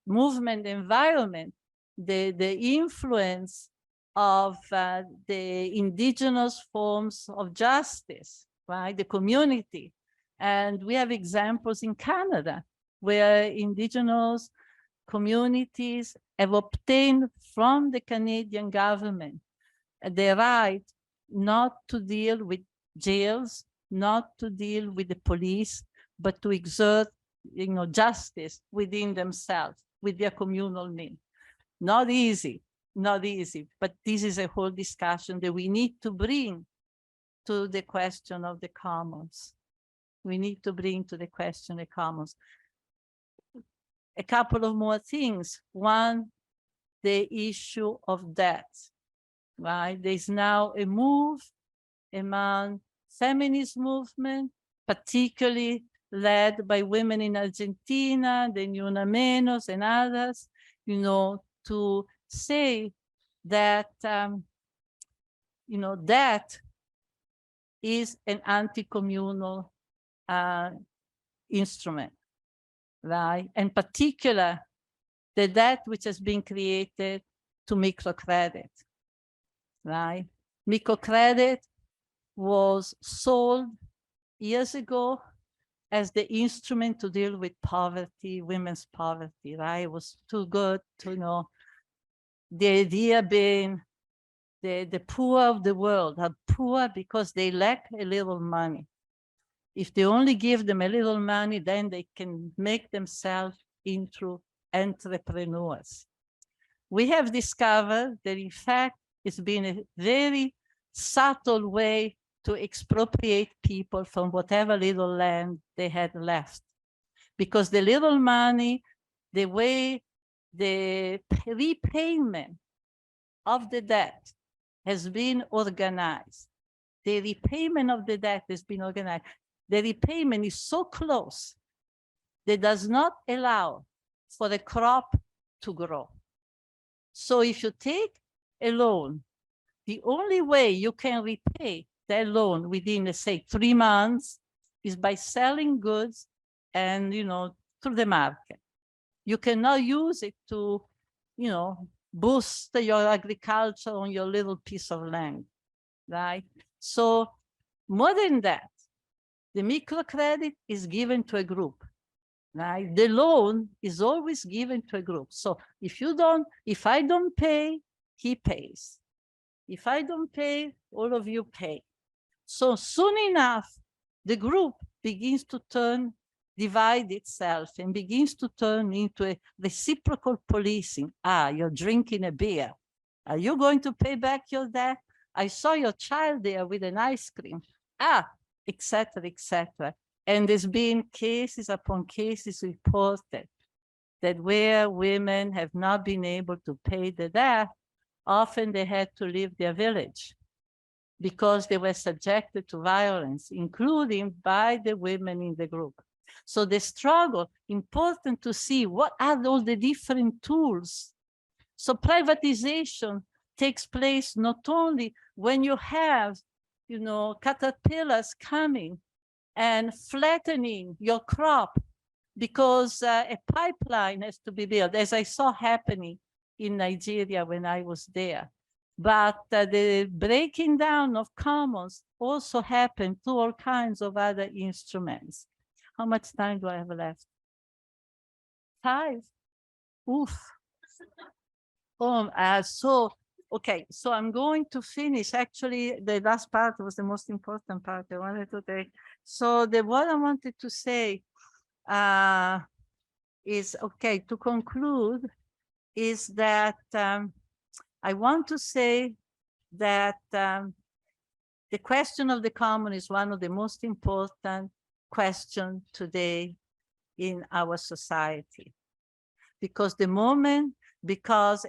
movement environment, the influence of the indigenous forms of justice, right? The community. And we have examples in Canada where indigenous communities have obtained from the Canadian government the right not to deal with jails, not to deal with the police, but to exert, justice within themselves, with their communal means. Not easy, but this is a whole discussion that we need to bring to the question of the commons. We need to bring to the question of the commons. A couple of more things. One, the issue of debt, right? There's now a move among feminist movement, particularly led by women in Argentina, the Ni Una Menos and others, to say that, debt is an anti-communal instrument, right? And particular, the debt which has been created to microcredit, right? Microcredit was sold years ago as the instrument to deal with poverty, women's poverty, right? It was too good to the idea being the poor of the world are poor because they lack a little money. If they only give them a little money, then they can make themselves into entrepreneurs. We have discovered that, in fact, it's been a very subtle way to expropriate people from whatever little land they had left. Because the little money, the way the repayment of the debt has been organized, the repayment of the debt has been organized. The repayment is so close that does not allow for the crop to grow. So if you take a loan, the only way you can repay that loan within, let's say, 3 months is by selling goods and, through the market. You cannot use it to, boost your agriculture on your little piece of land, right? So more than that, the microcredit is given to a group, right? The loan is always given to a group. So if I don't pay, he pays. If I don't pay, all of you pay. So soon enough, the group begins to divide itself and begins to turn into a reciprocal policing. Ah, you're drinking a beer. Are you going to pay back your debt? I saw your child there with an ice cream. Ah, etc., etc. And there's been cases upon cases reported that where women have not been able to pay the debt, often they had to leave their village because they were subjected to violence, including by the women in the group. So the struggle, important to see what are all the different tools. So privatization takes place not only when you have, you know, caterpillars coming and flattening your crop because a pipeline has to be built, as I saw happening in Nigeria when I was there. But the breaking down of commons also happened through all kinds of other instruments. How much time do I have left? 5. Oof. Okay, so I'm going to finish. Actually, the last part was the most important part I wanted to take. So what I wanted to say is, okay, to conclude, is that I want to say that the question of the common is one of the most important questions today in our society. Because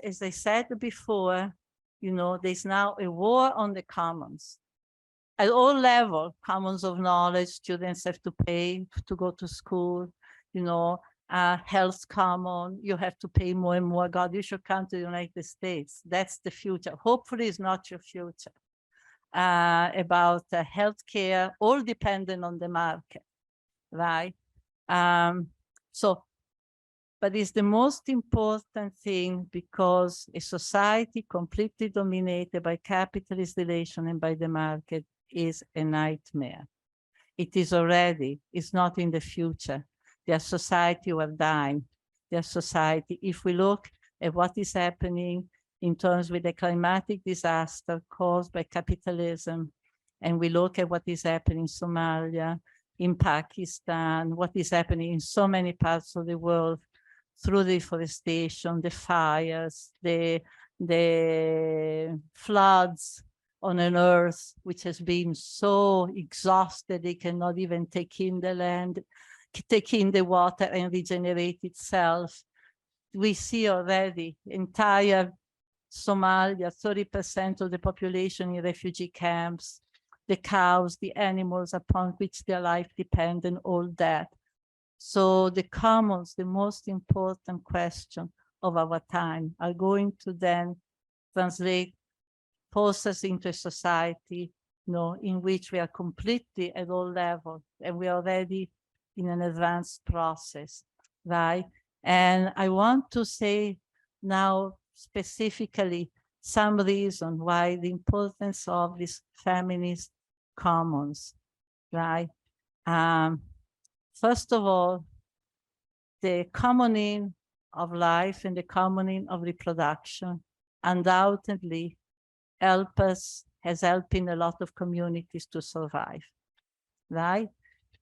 as I said before, you know, there's now a war on the commons. At all levels, commons of knowledge, students have to pay to go to school, you know, health common, you have to pay more and more. God, you should come to the United States. That's the future. Hopefully it's not your future. About healthcare, all dependent on the market, right? But it's the most important thing because a society completely dominated by capitalist relation and by the market is a nightmare. It is already, it's not in the future. Their society will die. Their society, if we look at what is happening in terms with the climatic disaster caused by capitalism, and we look at what is happening in Somalia, in Pakistan, what is happening in so many parts of the world, through deforestation, the fires, the floods on an earth which has been so exhausted they cannot even take in the land, take in the water and regenerate itself. We see already entire Somalia, 30% of the population in refugee camps, the cows, the animals upon which their life depends, and all that. So the commons, the most important question of our time, are going to then translate, force us into a society, you know, in which we are completely at all levels, and we are already in an advanced process, right? And I want to say now specifically some reason why the importance of these feminist commons, right? First of all, the commoning of life and the commoning of reproduction undoubtedly has helped in a lot of communities to survive, right?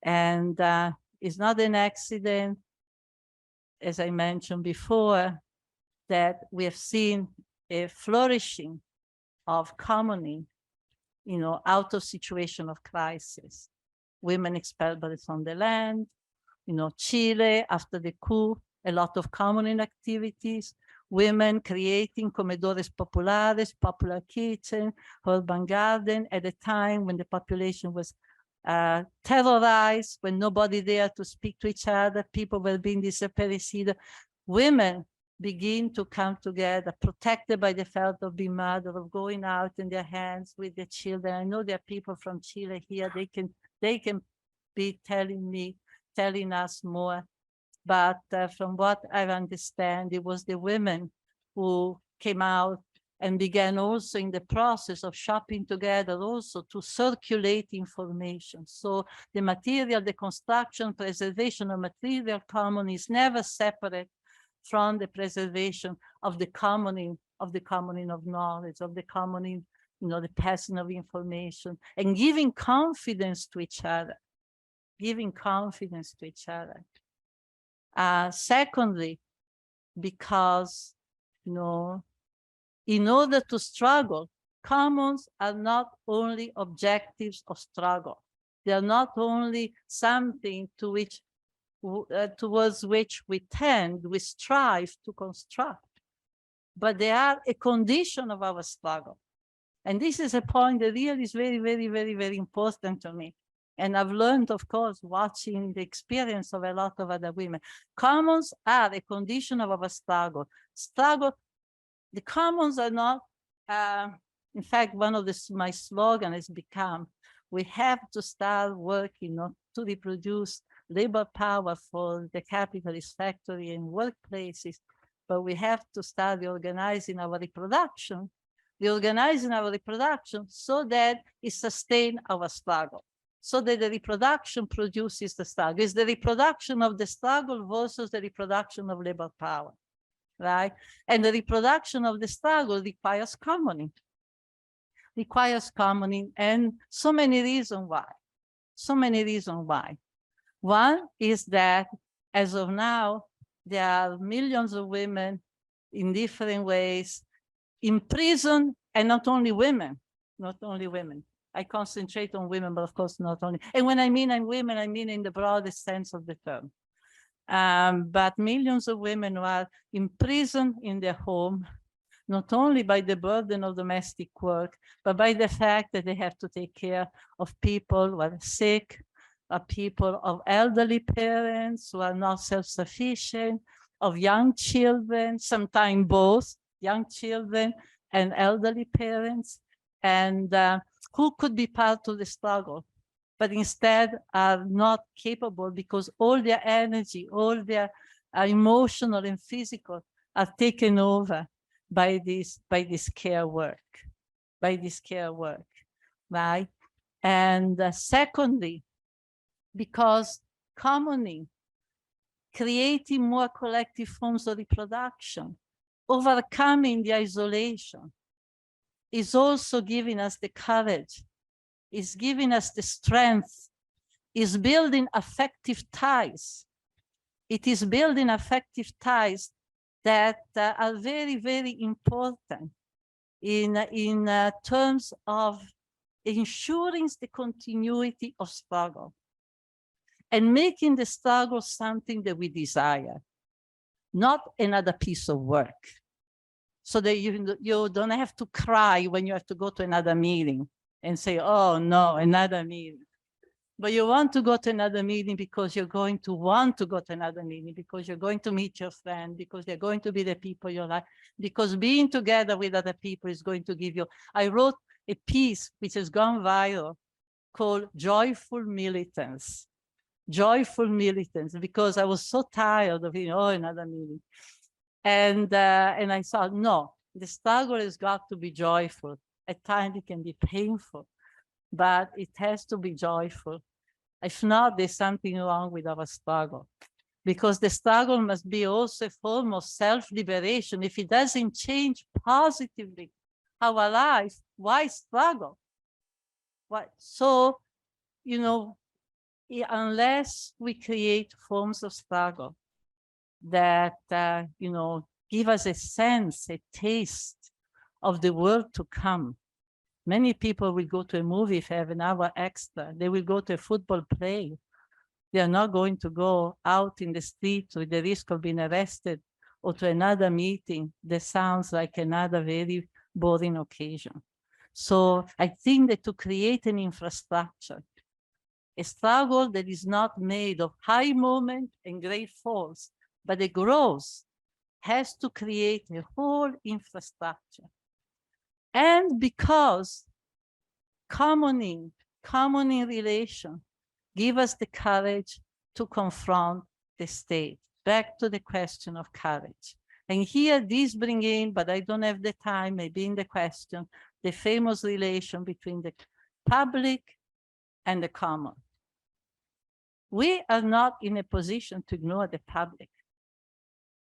And it's not an accident, as I mentioned before, that we have seen a flourishing of commoning, you know, out of situation of crisis. Women expelled from the land, you know, Chile, after the coup, a lot of commoning activities, women creating comedores populares, popular kitchen, urban garden, at a time when the population was terrorized, when nobody dared to speak to each other, people were being disappeared. Women begin to come together, protected by the felt of being mother, of going out in their hands with their children. I know there are people from Chile here, they can be telling us more. But from what I understand, it was the women who came out and began also in the process of shopping together also to circulate information. So the material, the construction, preservation of material common is never separate from the preservation of the commoning of knowledge, of the commoning, you know, the passing of information, and giving confidence to each other, secondly, because, you know, in order to struggle, commons are not only objectives of struggle. They are not only something to which, towards which we strive to construct, but they are a condition of our struggle. And this is a point that really is very, very, very, very important to me. And I've learned, of course, watching the experience of a lot of other women. Commons are a condition of our struggle. The commons are not, in fact, one of my slogans has become, we have to start working not to reproduce labor power for the capitalist factory and workplaces, but we have to start reorganizing our reproduction so that it sustains our struggle, so that the reproduction produces the struggle. It's the reproduction of the struggle versus the reproduction of labor power, right? And the reproduction of the struggle requires commoning. And so many reasons why. One is that as of now, there are millions of women in different ways imprisoned, and not only women. I concentrate on women, but of course not only. And when I mean women, I mean in the broadest sense of the term. But millions of women who are imprisoned in their home, not only by the burden of domestic work, but by the fact that they have to take care of people who are sick, of people of elderly parents who are not self-sufficient, of young children, sometimes both young children and elderly parents, and who could be part of the struggle, but instead are not capable because all their energy, all their emotional and physical are taken over by this care work, right? And secondly, because commoning, creating more collective forms of reproduction, overcoming the isolation, is also giving us the courage, is giving us the strength, is building affective ties. It is building affective ties that are very, very important in terms of ensuring the continuity of struggle and making the struggle something that we desire, not another piece of work. So that you don't have to cry when you have to go to another meeting and say, oh no, another meeting. But you want to go to another meeting because you're going to want to go to another meeting, because you're going to meet your friend, because they're going to be the people you like, because being together with other people is going to give you. I wrote a piece which has gone viral called Joyful Militants. Joyful militants, because I was so tired of another meeting. And I thought, no, the struggle has got to be joyful. At times it can be painful, but it has to be joyful. If not, there's something wrong with our struggle, because the struggle must be also a form of self-liberation. If it doesn't change positively our life, why struggle? What? So, unless we create forms of struggle that, give us a sense, a taste of the world to come. Many people will go to a movie if they have an hour extra. They will go to a football play. They are not going to go out in the street with the risk of being arrested or to another meeting that sounds like another very boring occasion. So I think that to create an infrastructure, a struggle that is not made of high moment and great falls, but it grows, has to create a whole infrastructure. And because commoning relation give us the courage to confront the state. Back to the question of courage. And here these bring in, but I don't have the time, maybe in the question, the famous relation between the public and the common. We are not in a position to ignore the public.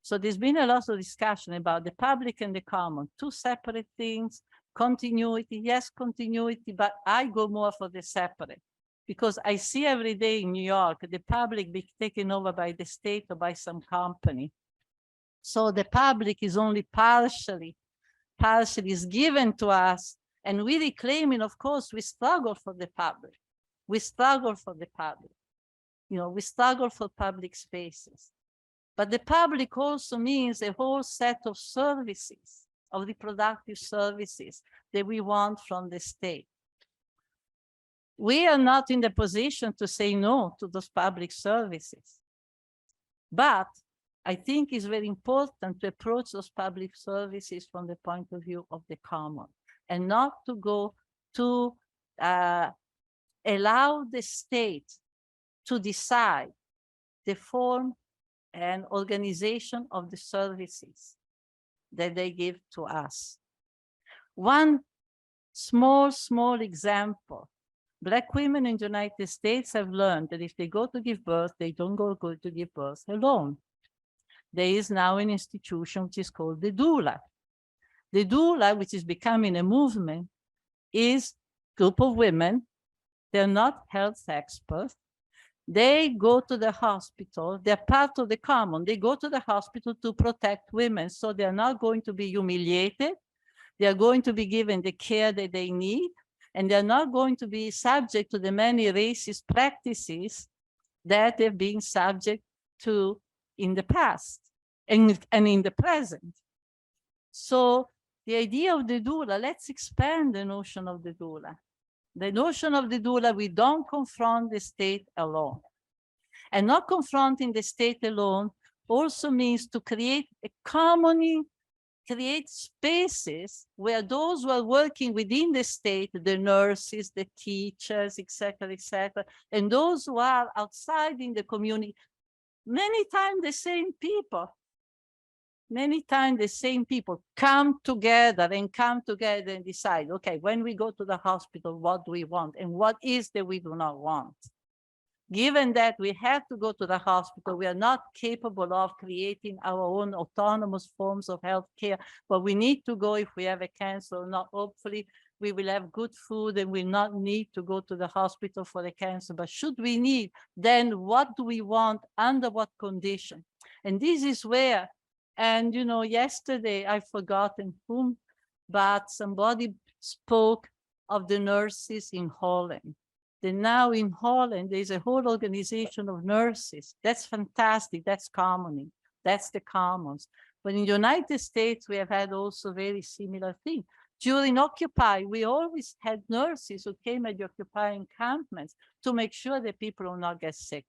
So there's been a lot of discussion about the public and the common, two separate things, continuity, yes, continuity, but I go more for the separate, because I see every day in New York, the public being taken over by the state or by some company. So the public is only partially is given to us, and we reclaiming, of course, we struggle for the public. We struggle for the public. We struggle for public spaces. But the public also means a whole set of services of reproductive services that we want from the state. We are not in the position to say no to those public services. But I think it's very important to approach those public services from the point of view of the common, and not to go to allow the state to decide the form and organization of the services that they give to us. One small example. Black women in the United States have learned that if they go to give birth, they don't go to give birth alone. There is now an institution which is called the doula. The doula, which is becoming a movement, is a group of women. They're not health experts. They go to the hospital. They're part of the common. They go to the hospital to protect women. So they're not going to be humiliated. They're going to be given the care that they need. And they're not going to be subject to the many racist practices that they've been subject to in the past and in the present. So the idea of the doula, let's expand the notion of the doula. The notion of the doula, we don't confront the state alone. And not confronting the state alone also means to create a common, create spaces where those who are working within the state, the nurses, the teachers, etc., and those who are outside in the community, many times the same people come together and decide, okay, when we go to the hospital, what do we want and what is that we do not want? Given that we have to go to the hospital, we are not capable of creating our own autonomous forms of healthcare, but we need to go if we have a cancer or not. Hopefully, we will have good food and will not need to go to the hospital for the cancer. But should we need, then what do we want, under what condition? And this is where, and you know, yesterday I've forgotten whom, but somebody spoke of the nurses in Holland. Then now in Holland, there's a whole organization of nurses. That's fantastic. That's common. That's the commons. But in the United States, we have had also very similar thing. During Occupy, we always had nurses who came at the Occupy encampments to make sure that people will not get sick,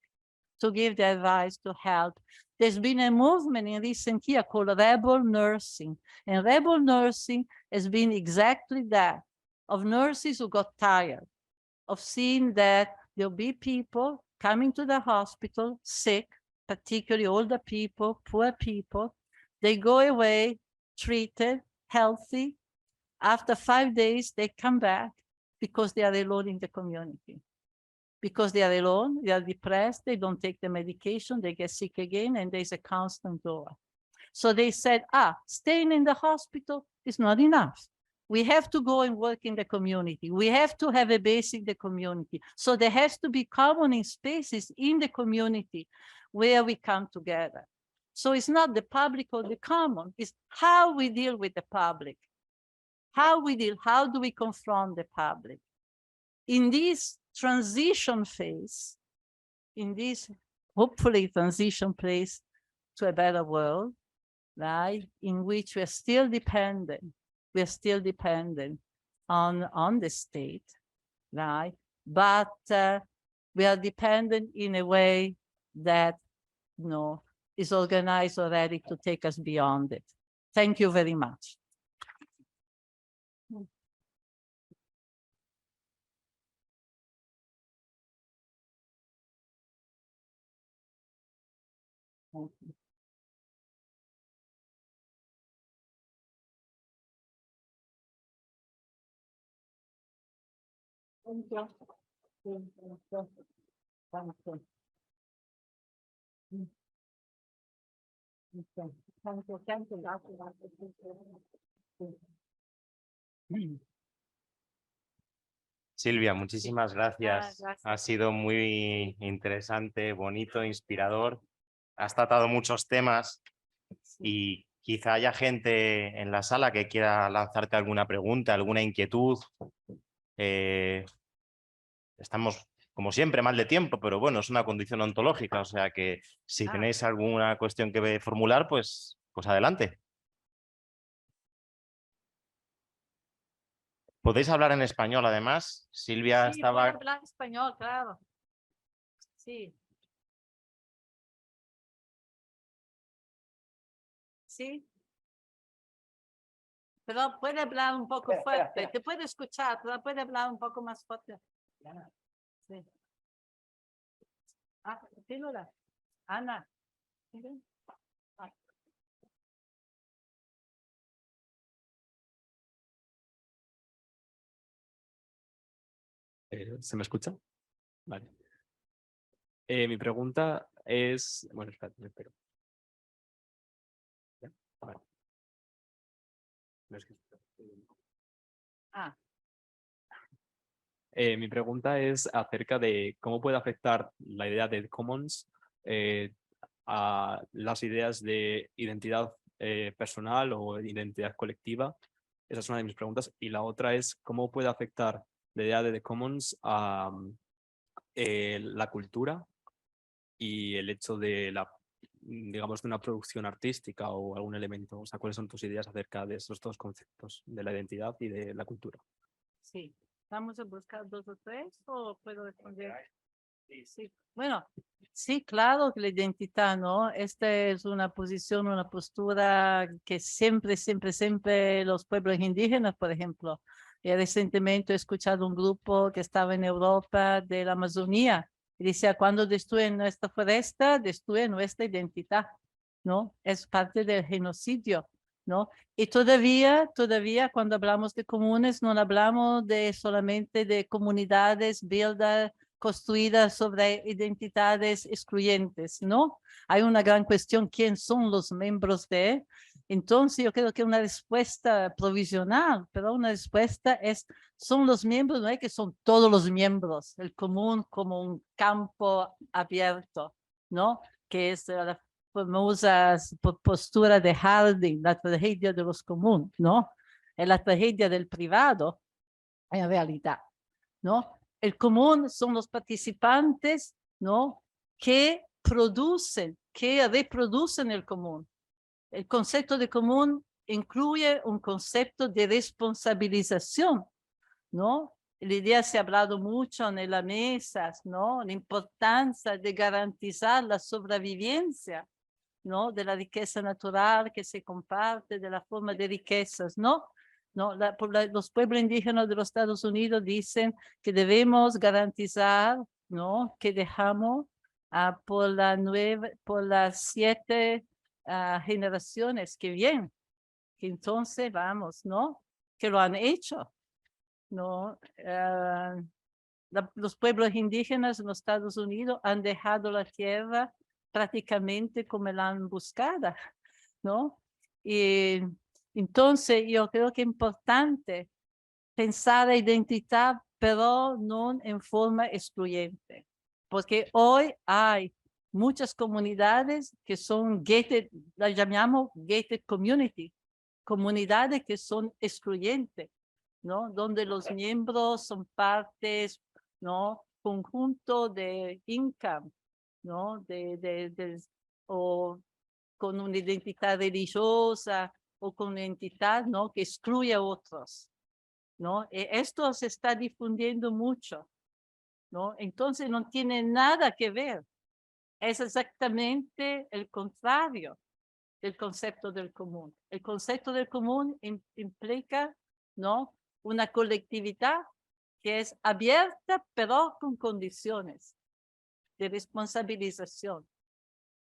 to give the advice, to help. There's been a movement in recent years called rebel nursing. And rebel nursing has been exactly that, of nurses who got tired of seeing that there'll be people coming to the hospital sick, particularly older people, poor people. They go away, treated, healthy. After 5 days, they come back because they are alone in the community. Because they are alone, they are depressed, they don't take the medication, they get sick again, and there's a constant door. So they said, staying in the hospital is not enough. We have to go and work in the community. We have to have a base in the community. So there has to be common spaces in the community where we come together. So it's not the public or the common, it's how we deal with the public. How do we confront the public? In this transition phase, in this hopefully transition place to a better world, right, in which we're still dependent on the state, right? But we are dependent in a way that, you know, is organized already to take us beyond it. Thank you very much. Thank you. Thank you. Silvia, muchísimas gracias. Gracias. Ha sido muy interesante, bonito, inspirador. Has tratado muchos temas y quizá haya gente en la sala que quiera lanzarte alguna pregunta, alguna inquietud. Estamos, como siempre, mal de tiempo, pero bueno, es una condición ontológica, o sea que si tenéis alguna cuestión que formular, pues adelante. Podéis hablar en español, además. Silvia Sí, estaba... puedo hablar español, claro. Sí. Sí. Pero puede hablar un poco fuerte. Te puede escuchar, pero puede hablar un poco más fuerte. Sí. Ah, píldora. Ana. ¿Se me escucha? Vale. Mi pregunta es... Bueno, espérate, me espero. ¿Ya? Vale. No es que... Ah, Mi pregunta es acerca de cómo puede afectar la idea de commons a las ideas de identidad personal o identidad colectiva. Esa es una de mis preguntas. Y la otra es cómo puede afectar la idea de the commons a la cultura y el hecho de la, digamos, de una producción artística o algún elemento. O sea, ¿cuáles son tus ideas acerca de esos dos conceptos, de la identidad y de la cultura? sí. ¿Vamos a buscar 2 o 3 o puedo responder? Sí. Bueno, sí, claro que la identidad, ¿no? Esta es una posición, una postura que siempre los pueblos indígenas, por ejemplo. Recientemente he escuchado un grupo que estaba en Europa de la Amazonía y decía, cuando destruyen nuestra foresta, destruyen nuestra identidad, ¿no? Es parte del genocidio, ¿no? Y todavía cuando hablamos de comunes, no hablamos solamente de comunidades construidas sobre identidades excluyentes, ¿no? Hay una gran cuestión, ¿quién son los miembros de? Entonces yo creo que una respuesta provisional, pero una respuesta son los miembros, no es que son todos los miembros, el común como un campo abierto, ¿no? Que es la famosa postura de Harding, la tragedia de los comunes, ¿no? Es la tragedia del privado, en realidad, ¿no? El común son los participantes, ¿no? Que producen, que reproducen el común. El concepto de común incluye un concepto de responsabilización, ¿no? La idea se ha hablado mucho en las mesas, ¿no? La importancia de garantizar la sobrevivencia, ¿no? De la riqueza natural que se comparte, de la forma de riquezas, ¿no? ¿No? Los pueblos indígenas de los Estados Unidos dicen que debemos garantizar, ¿no? Que dejamos por las 7 generaciones que vienen. Que entonces vamos, ¿no? Que lo han hecho, ¿no? Los pueblos indígenas en los Estados Unidos han dejado la tierra prácticamente como la han buscado, ¿no? Y entonces yo creo que es importante pensar la identidad, pero no en forma excluyente, porque hoy hay muchas comunidades que son gated, las llamamos gated community, comunidades que son excluyentes, ¿no? Donde los miembros son partes, ¿no? Conjunto de income, ¿no? O con una identidad religiosa o con una identidad, ¿no? Que excluye a otros, ¿no? Esto se está difundiendo mucho, ¿no? Entonces no tiene nada que ver. Es exactamente el contrario del concepto del común. El concepto del común implica, ¿no? Una colectividad que es abierta, pero con condiciones de responsabilización.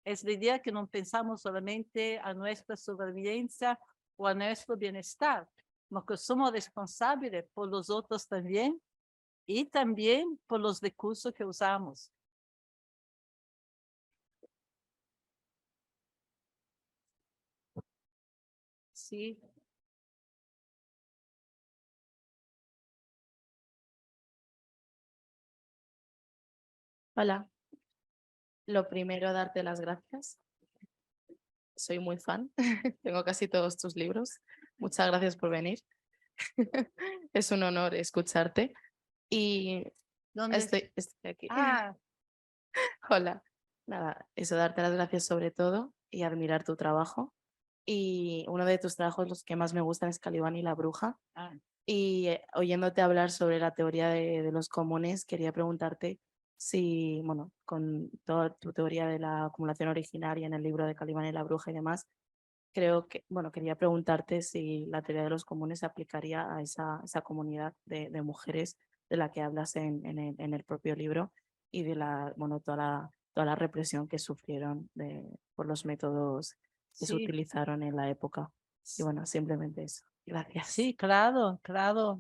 Es la idea que no pensamos solamente a nuestra sobrevivencia o a nuestro bienestar, sino que somos responsables por los otros también y también por los recursos que usamos. Sí. Hola, lo primero, darte las gracias. Soy muy fan, tengo casi todos tus libros. Muchas gracias por venir. Es un honor escucharte. Y ¿Dónde? estoy aquí. Ah, Hola, nada, eso, darte las gracias sobre todo y admirar tu trabajo. Y uno de tus trabajos, los que más me gustan, es Calibán y la bruja. ah. Y oyéndote hablar sobre la teoría de los comunes, quería preguntarte si, bueno, con toda tu teoría de la acumulación originaria en el libro de Calimán y la bruja y demás, creo que, bueno, quería preguntarte si la teoría de los comunes se aplicaría a esa comunidad de mujeres de la que hablas en el propio libro y de la, bueno, toda la represión que sufrieron por los métodos que se Sí, utilizaron en la época. Y bueno, simplemente eso. Gracias. sí, claro, claro.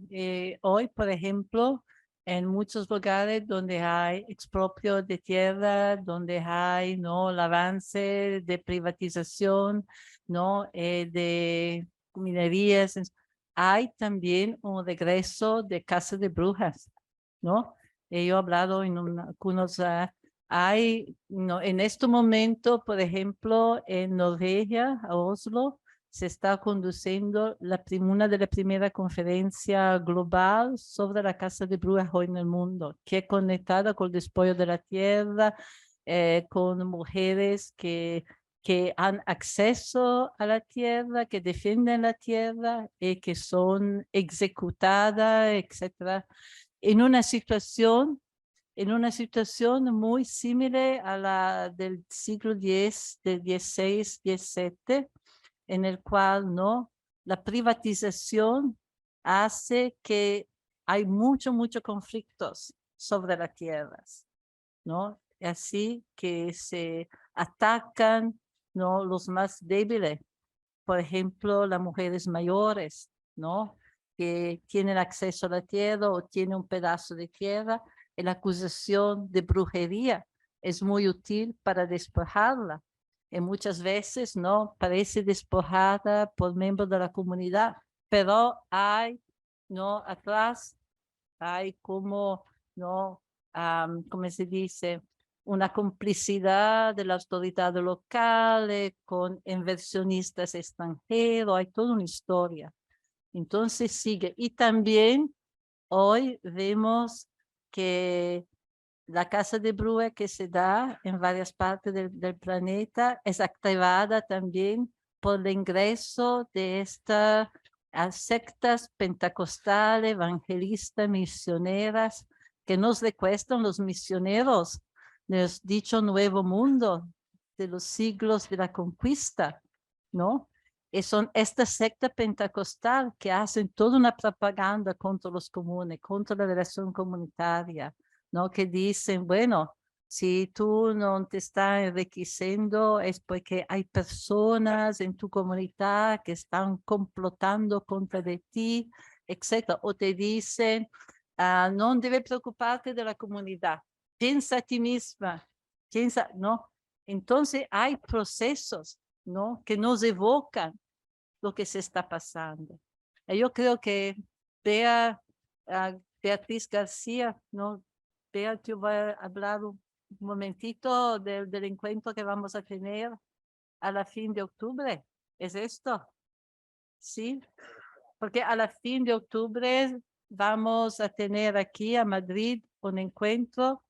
Hoy, por ejemplo, en muchos lugares donde hay expropio de tierra, donde hay, ¿no?, el avance de privatización, ¿no?, de minerías, hay también un regreso de casas de brujas, ¿no? Yo he hablado en algunos, hay, no, en este momento, por ejemplo, en Noruega, a Oslo, se está conduciendo una de la primera conferencia global sobre la caza de brujas hoy en el mundo, que es conectada con el despojo de la tierra, con mujeres que han acceso a la tierra, que defienden la tierra y que son ejecutadas, etcétera, en una situación muy similar a la del siglo X, del XVI, XVII, en el cual, ¿no?, la privatización hace que hay muchos conflictos sobre las tierras, ¿no? Así que se atacan, ¿no?, los más débiles. Por ejemplo, las mujeres mayores, ¿no?, que tienen acceso a la tierra o tienen un pedazo de tierra, y la acusación de brujería es muy útil para despojarla. Y muchas veces, ¿no?, parece despojada por miembros de la comunidad, pero hay, ¿no?, atrás, hay como, ¿no?, ¿cómo se dice?, una complicidad de las autoridades locales con inversionistas extranjeros, hay toda una historia. Entonces sigue. Y también hoy vemos que la caza de brujas que se da en varias partes del planeta es activada también por el ingreso de estas sectas pentecostales, evangelistas, misioneras, que nos recuestan los misioneros del dicho nuevo mundo, de los siglos de la conquista, ¿no? Y son estas sectas pentecostales que hacen toda una propaganda contra los comunes, contra la relación comunitaria, ¿no? Que dicen, bueno, si tú no te estás enriqueciendo es porque hay personas en tu comunidad que están complotando contra de ti, etc. O te dicen, no debes preocuparte de la comunidad, piensa a ti misma, piensa, ¿no? Entonces hay procesos, ¿no?, que nos evocan lo que se está pasando. Yo creo que Beatriz García, ¿no? Bea, yo voy a hablar un momentito del encuentro que vamos a tener a la fin de octubre. ¿Es esto? Sí, porque a la fin de octubre vamos a tener aquí a Madrid un encuentro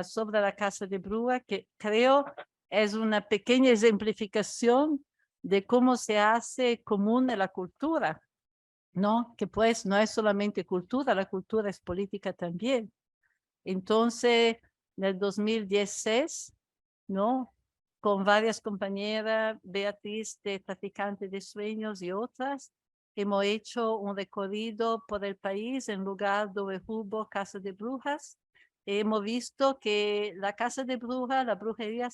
sobre la Casa de Brujas, que creo es una pequeña ejemplificación de cómo se hace común en la cultura, ¿no? Que pues no es solamente cultura, la cultura es política también. Entonces, en el 2016, ¿no?, con varias compañeras, Beatriz de Traficante de Sueños y otras, hemos hecho un recorrido por el país en lugar donde hubo Casa de Brujas. Hemos visto que la Casa de Brujas, la brujería,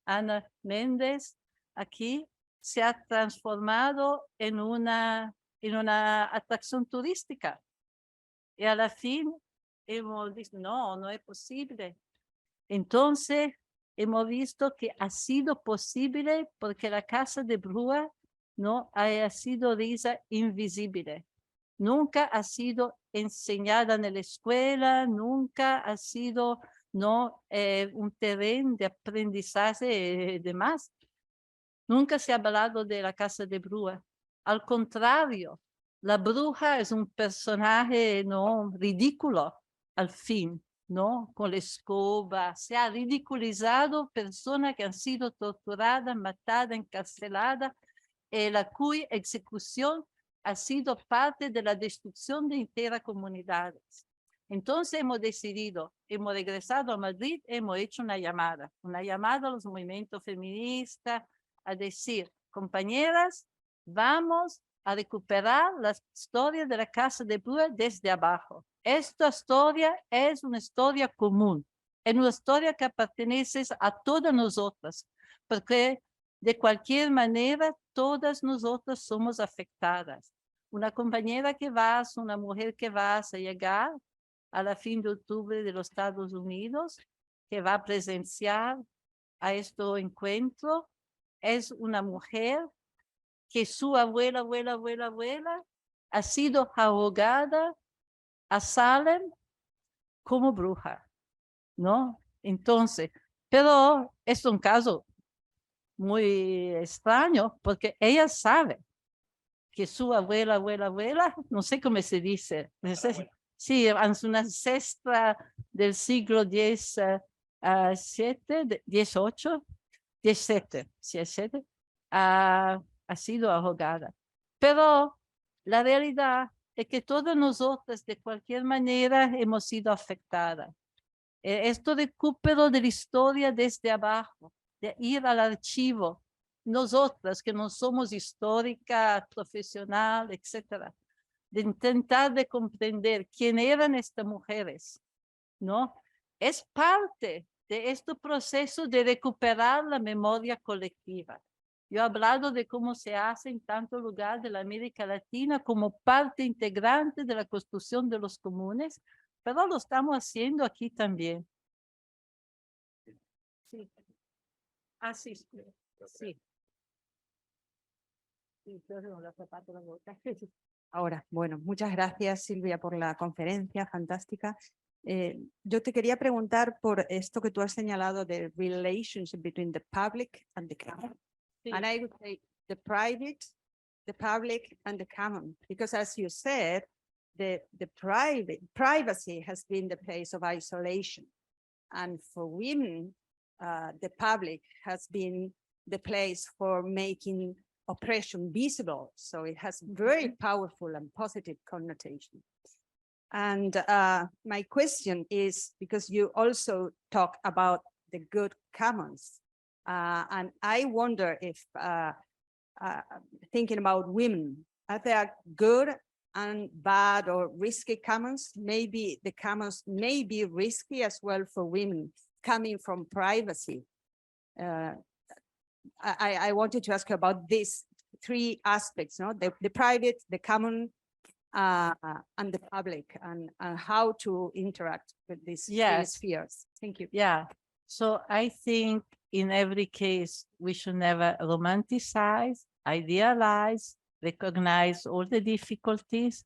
Ana Méndez, aquí, se ha transformado en una atracción turística. Y a la fin hemos dicho, no es posible. Entonces, hemos visto que ha sido posible porque la casa de brujas no ha sido invisible. Nunca ha sido enseñada en la escuela, nunca ha sido un terreno de aprendizaje de más. Nunca se ha hablado de la casa de brujas. Al contrario, la bruja es un personaje ridículo al fin, ¿no? Con la escoba. Se ha ridiculizado personas que han sido torturadas, matadas, encarceladas, la cuya ejecución ha sido parte de la destrucción de enteras comunidades. Entonces hemos decidido, hemos regresado a Madrid, hemos hecho una llamada a los movimientos feministas, a decir, compañeras, vamos a recuperar la historia de la Casa de Brujas desde abajo. Esta historia es una historia común, es una historia que pertenece a todas nosotras, porque de cualquier manera todas nosotras somos afectadas. Una compañera que va, una mujer que va a llegar a la fin de octubre de los Estados Unidos, que va a presenciar a este encuentro, es una mujer que su abuela ha sido arrojada a Salem como bruja, ¿no? Entonces, pero es un caso muy extraño porque ella sabe que su abuela, no sé cómo se dice, sí, es una ancestra del siglo XVII, ha sido arrojada. Pero la realidad es que todas nosotras de cualquier manera hemos sido afectadas. Esto recupero de la historia desde abajo, de ir al archivo, nosotras que no somos histórica, profesional, etcétera, de intentar de comprender quién eran estas mujeres, ¿no? Es parte de este proceso de recuperar la memoria colectiva. Yo he hablado de cómo se hace en tantos lugares de la América Latina como parte integrante de la construcción de los comunes, pero lo estamos haciendo aquí también. Sí. Así sí. Sí. Ahora, bueno, muchas gracias Silvia por la conferencia fantástica. Yo te quería preguntar por esto que tú has señalado de relationship between the public and the common. Sí. And I would say the private, the public and the common, because as you said, the privacy has been the place of isolation. And for women, the public has been the place for making oppression visible. So it has very powerful and positive connotation. And my question is, because you also talk about the good commons, and I wonder if, thinking about women, are there good and bad or risky commons? Maybe the commons may be risky as well for women coming from privacy. I wanted to ask you about these three aspects, no? The private, the common, and the public, and how to interact with these three spheres. Thank you. Yeah, so I think in every case, we should never romanticize, idealize, recognize all the difficulties.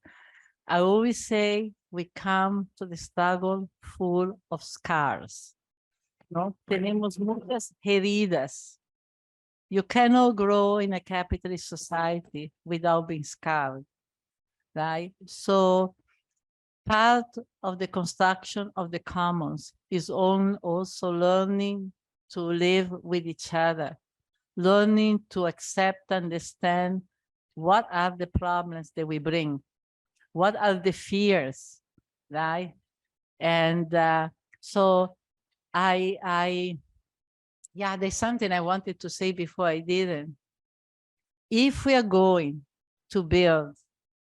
I always say we come to the struggle full of scars. ¿No? Tenemos muchas heridas. You cannot grow in a capitalist society without being scarred, right? So part of the construction of the commons is also learning to live with each other, learning to accept, understand what are the problems that we bring, what are the fears, right? And so yeah, there's something I wanted to say before I didn't. If we are going to build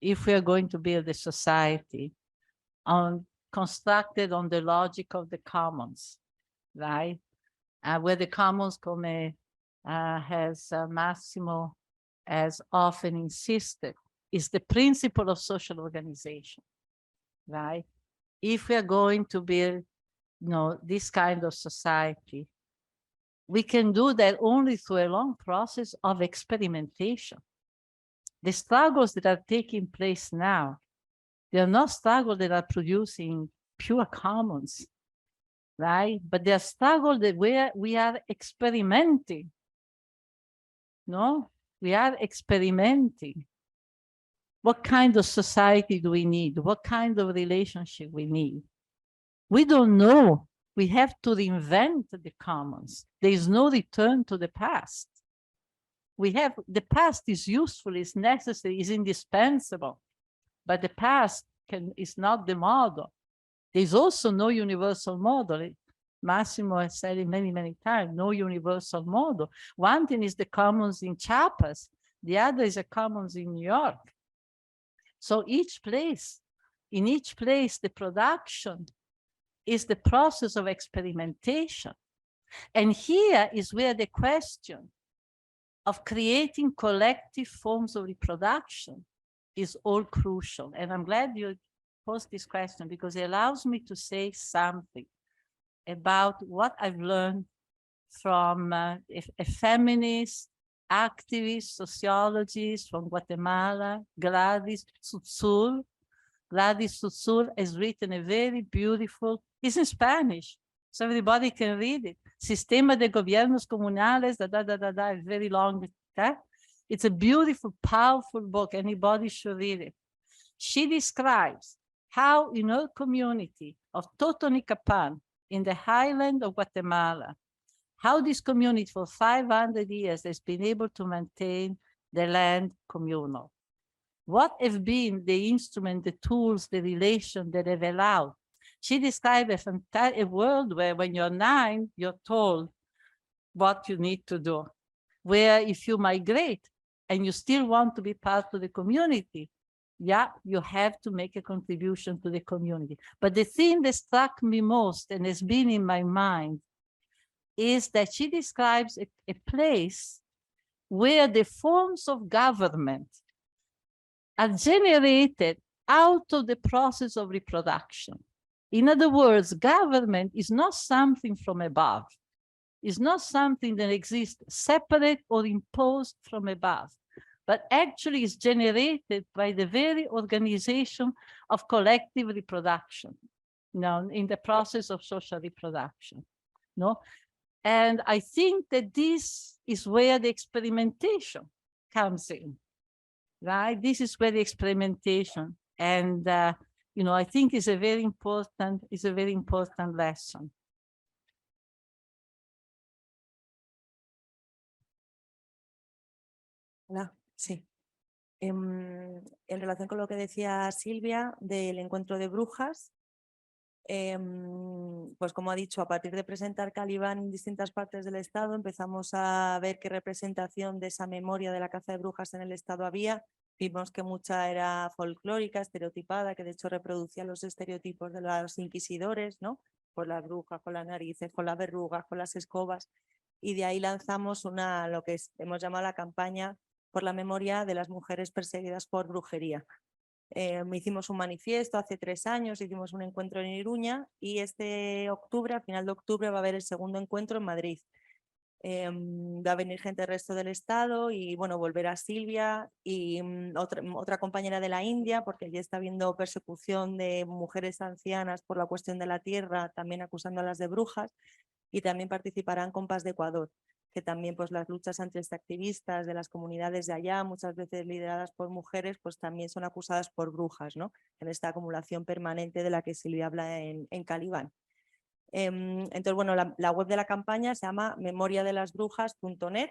a society constructed on the logic of the commons, right? Where the commons, has Massimo as often insisted, is the principle of social organization, right? If we are going to build, this kind of society, we can do that only through a long process of experimentation. The struggles that are taking place now, they are not struggles that are producing pure commons, right? But they are struggles that we are experimenting. No, we are experimenting. What kind of society do we need? What kind of relationship we need? We don't know. We have to reinvent the commons. There is no return to the past. the past is useful, is necessary, is indispensable, but the past is not the model. There's also no universal model. Massimo has said it many, many times, no universal model. One thing is the commons in Chiapas, the other is a commons in New York. So in each place, the production is the process of experimentation. And here is where the question of creating collective forms of reproduction is all crucial. And I'm glad you posed this question because it allows me to say something about what I've learned from a feminist, activist, sociologist from Guatemala, Gladys Tzutzur. Gladys Tzutzur has written a very beautiful, it's in Spanish, so everybody can read it. Sistema de Gobiernos Comunales, very long. It's a beautiful, powerful book. Anybody should read it. She describes how in her community of Totonicapan in the highland of Guatemala, how this community for 500 years has been able to maintain the land communal. What have been the instrument, the tools, the relation that have allowed? She described a world where when you're 9, you're told what you need to do. Where if you migrate and you still want to be part of the community, yeah, you have to make a contribution to the community. But the thing that struck me most and has been in my mind is that she describes a place where the forms of government are generated out of the process of reproduction. In other words, government is not something from above. It's not something that exists separate or imposed from above, but actually is generated by the very organization of collective reproduction, in the process of social reproduction. And I think that this is where the experimentation comes in, right? This is where the experimentation, and I think is a very important lesson. Hola, sí. En relación con lo que decía Silvia del encuentro de brujas, pues como ha dicho, a partir de presentar Calibán en distintas partes del Estado, empezamos a ver qué representación de esa memoria de la caza de brujas en el Estado había. Vimos que mucha era folclórica, estereotipada, que de hecho reproducía los estereotipos de los inquisidores, ¿no? Con las brujas, con las narices, con las verrugas, con las escobas. Y de ahí lanzamos lo que hemos llamado la campaña por la memoria de las mujeres perseguidas por brujería. Hicimos un manifiesto hace 3 años, hicimos un encuentro en Iruña y este octubre, a final de octubre, va a haber el segundo encuentro en Madrid. Va a venir gente del resto del estado y bueno, volverá Silvia y otra compañera de la India, porque allí está habiendo persecución de mujeres ancianas por la cuestión de la tierra, también acusándolas de brujas, y también participarán compas de Ecuador, que también pues las luchas antiactivistas de las comunidades de allá, muchas veces lideradas por mujeres, pues también son acusadas por brujas, ¿no? En esta acumulación permanente de la que Silvia habla en Calibán. Entonces, bueno, la web de la campaña se llama memoriadelasbrujas.net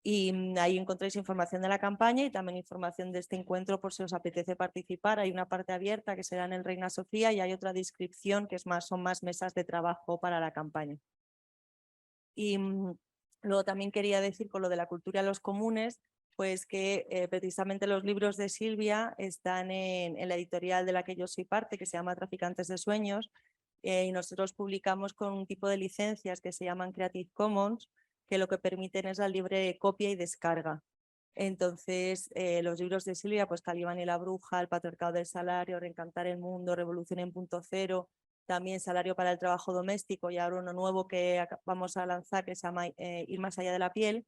y ahí encontráis información de la campaña y también información de este encuentro por si os apetece participar. Hay una parte abierta que será en el Reina Sofía y hay otra descripción que son más mesas de trabajo para la campaña. Y luego también quería decir con lo de la cultura de los comunes, pues que precisamente los libros de Silvia están en la editorial de la que yo soy parte, que se llama Traficantes de Sueños, y nosotros publicamos con un tipo de licencias que se llaman Creative Commons, que lo que permiten es la libre copia y descarga. Entonces, los libros de Silvia, pues Calibán y la bruja, El patriarcado del salario, Reencantar el mundo, Revolución en punto cero, también Salario para el trabajo doméstico y ahora uno nuevo que vamos a lanzar que se llama Ir más allá de la piel,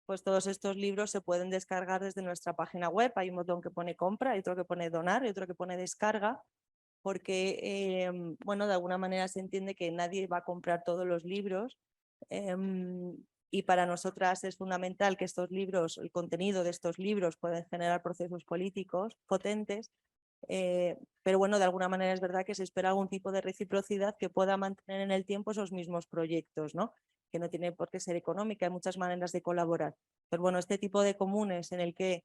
pues todos estos libros se pueden descargar desde nuestra página web. Hay un botón que pone compra, hay otro que pone donar y otro que pone descarga, porque bueno, de alguna manera se entiende que nadie va a comprar todos los libros y para nosotras es fundamental que estos libros, el contenido de estos libros pueden generar procesos políticos potentes, pero bueno, de alguna manera es verdad que se espera algún tipo de reciprocidad que pueda mantener en el tiempo esos mismos proyectos, ¿no? que no tiene por qué ser económica, hay muchas maneras de colaborar. Pero bueno, este tipo de comunes en el que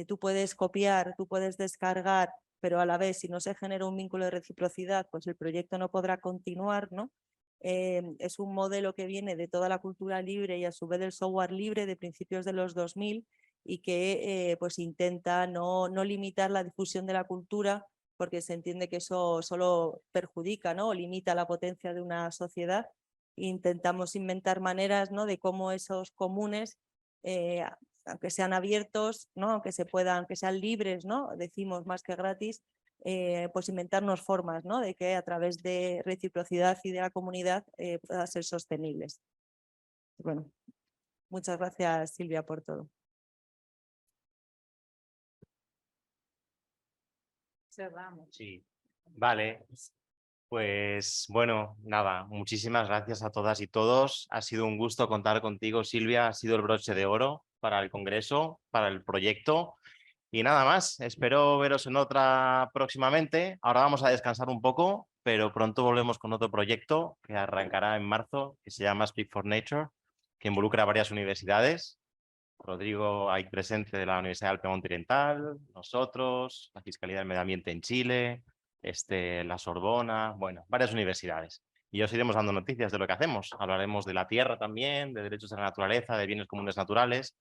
tú puedes copiar, tú puedes descargar, pero a la vez si no se genera un vínculo de reciprocidad, pues el proyecto no podrá continuar, ¿no? Es un modelo que viene de toda la cultura libre y a su vez del software libre de principios de los 2000 y que pues intenta no limitar la difusión de la cultura porque se entiende que eso solo perjudica, ¿no? O limita la potencia de una sociedad. Intentamos inventar maneras, ¿no? De cómo esos comunes, aunque sean abiertos, ¿no? Aunque sean libres, ¿no? Decimos más que gratis, pues inventarnos formas, ¿no? De que a través de reciprocidad y de la comunidad puedan ser sostenibles. Bueno, muchas gracias Silvia por todo. Cerramos. Sí, vale. Pues bueno, nada, muchísimas gracias a todas y todos. Ha sido un gusto contar contigo, Silvia. Ha sido el broche de oro para el Congreso, para el proyecto. Y nada más, espero veros en otra próximamente. Ahora vamos a descansar un poco, pero pronto volvemos con otro proyecto que arrancará en marzo, que se llama Speak for Nature, que involucra a varias universidades. Rodrigo, hay presente de la Universidad del Piemonte Oriental, nosotros, la Fiscalía del Medio Ambiente en Chile, la Sorbona, bueno, varias universidades. Y os iremos dando noticias de lo que hacemos. Hablaremos de la tierra también, de derechos de la naturaleza, de bienes comunes naturales.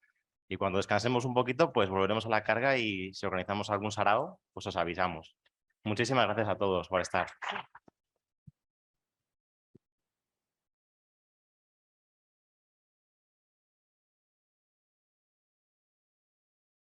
Y cuando descansemos un poquito, pues volveremos a la carga y si organizamos algún sarao, pues os avisamos. Muchísimas gracias a todos por estar.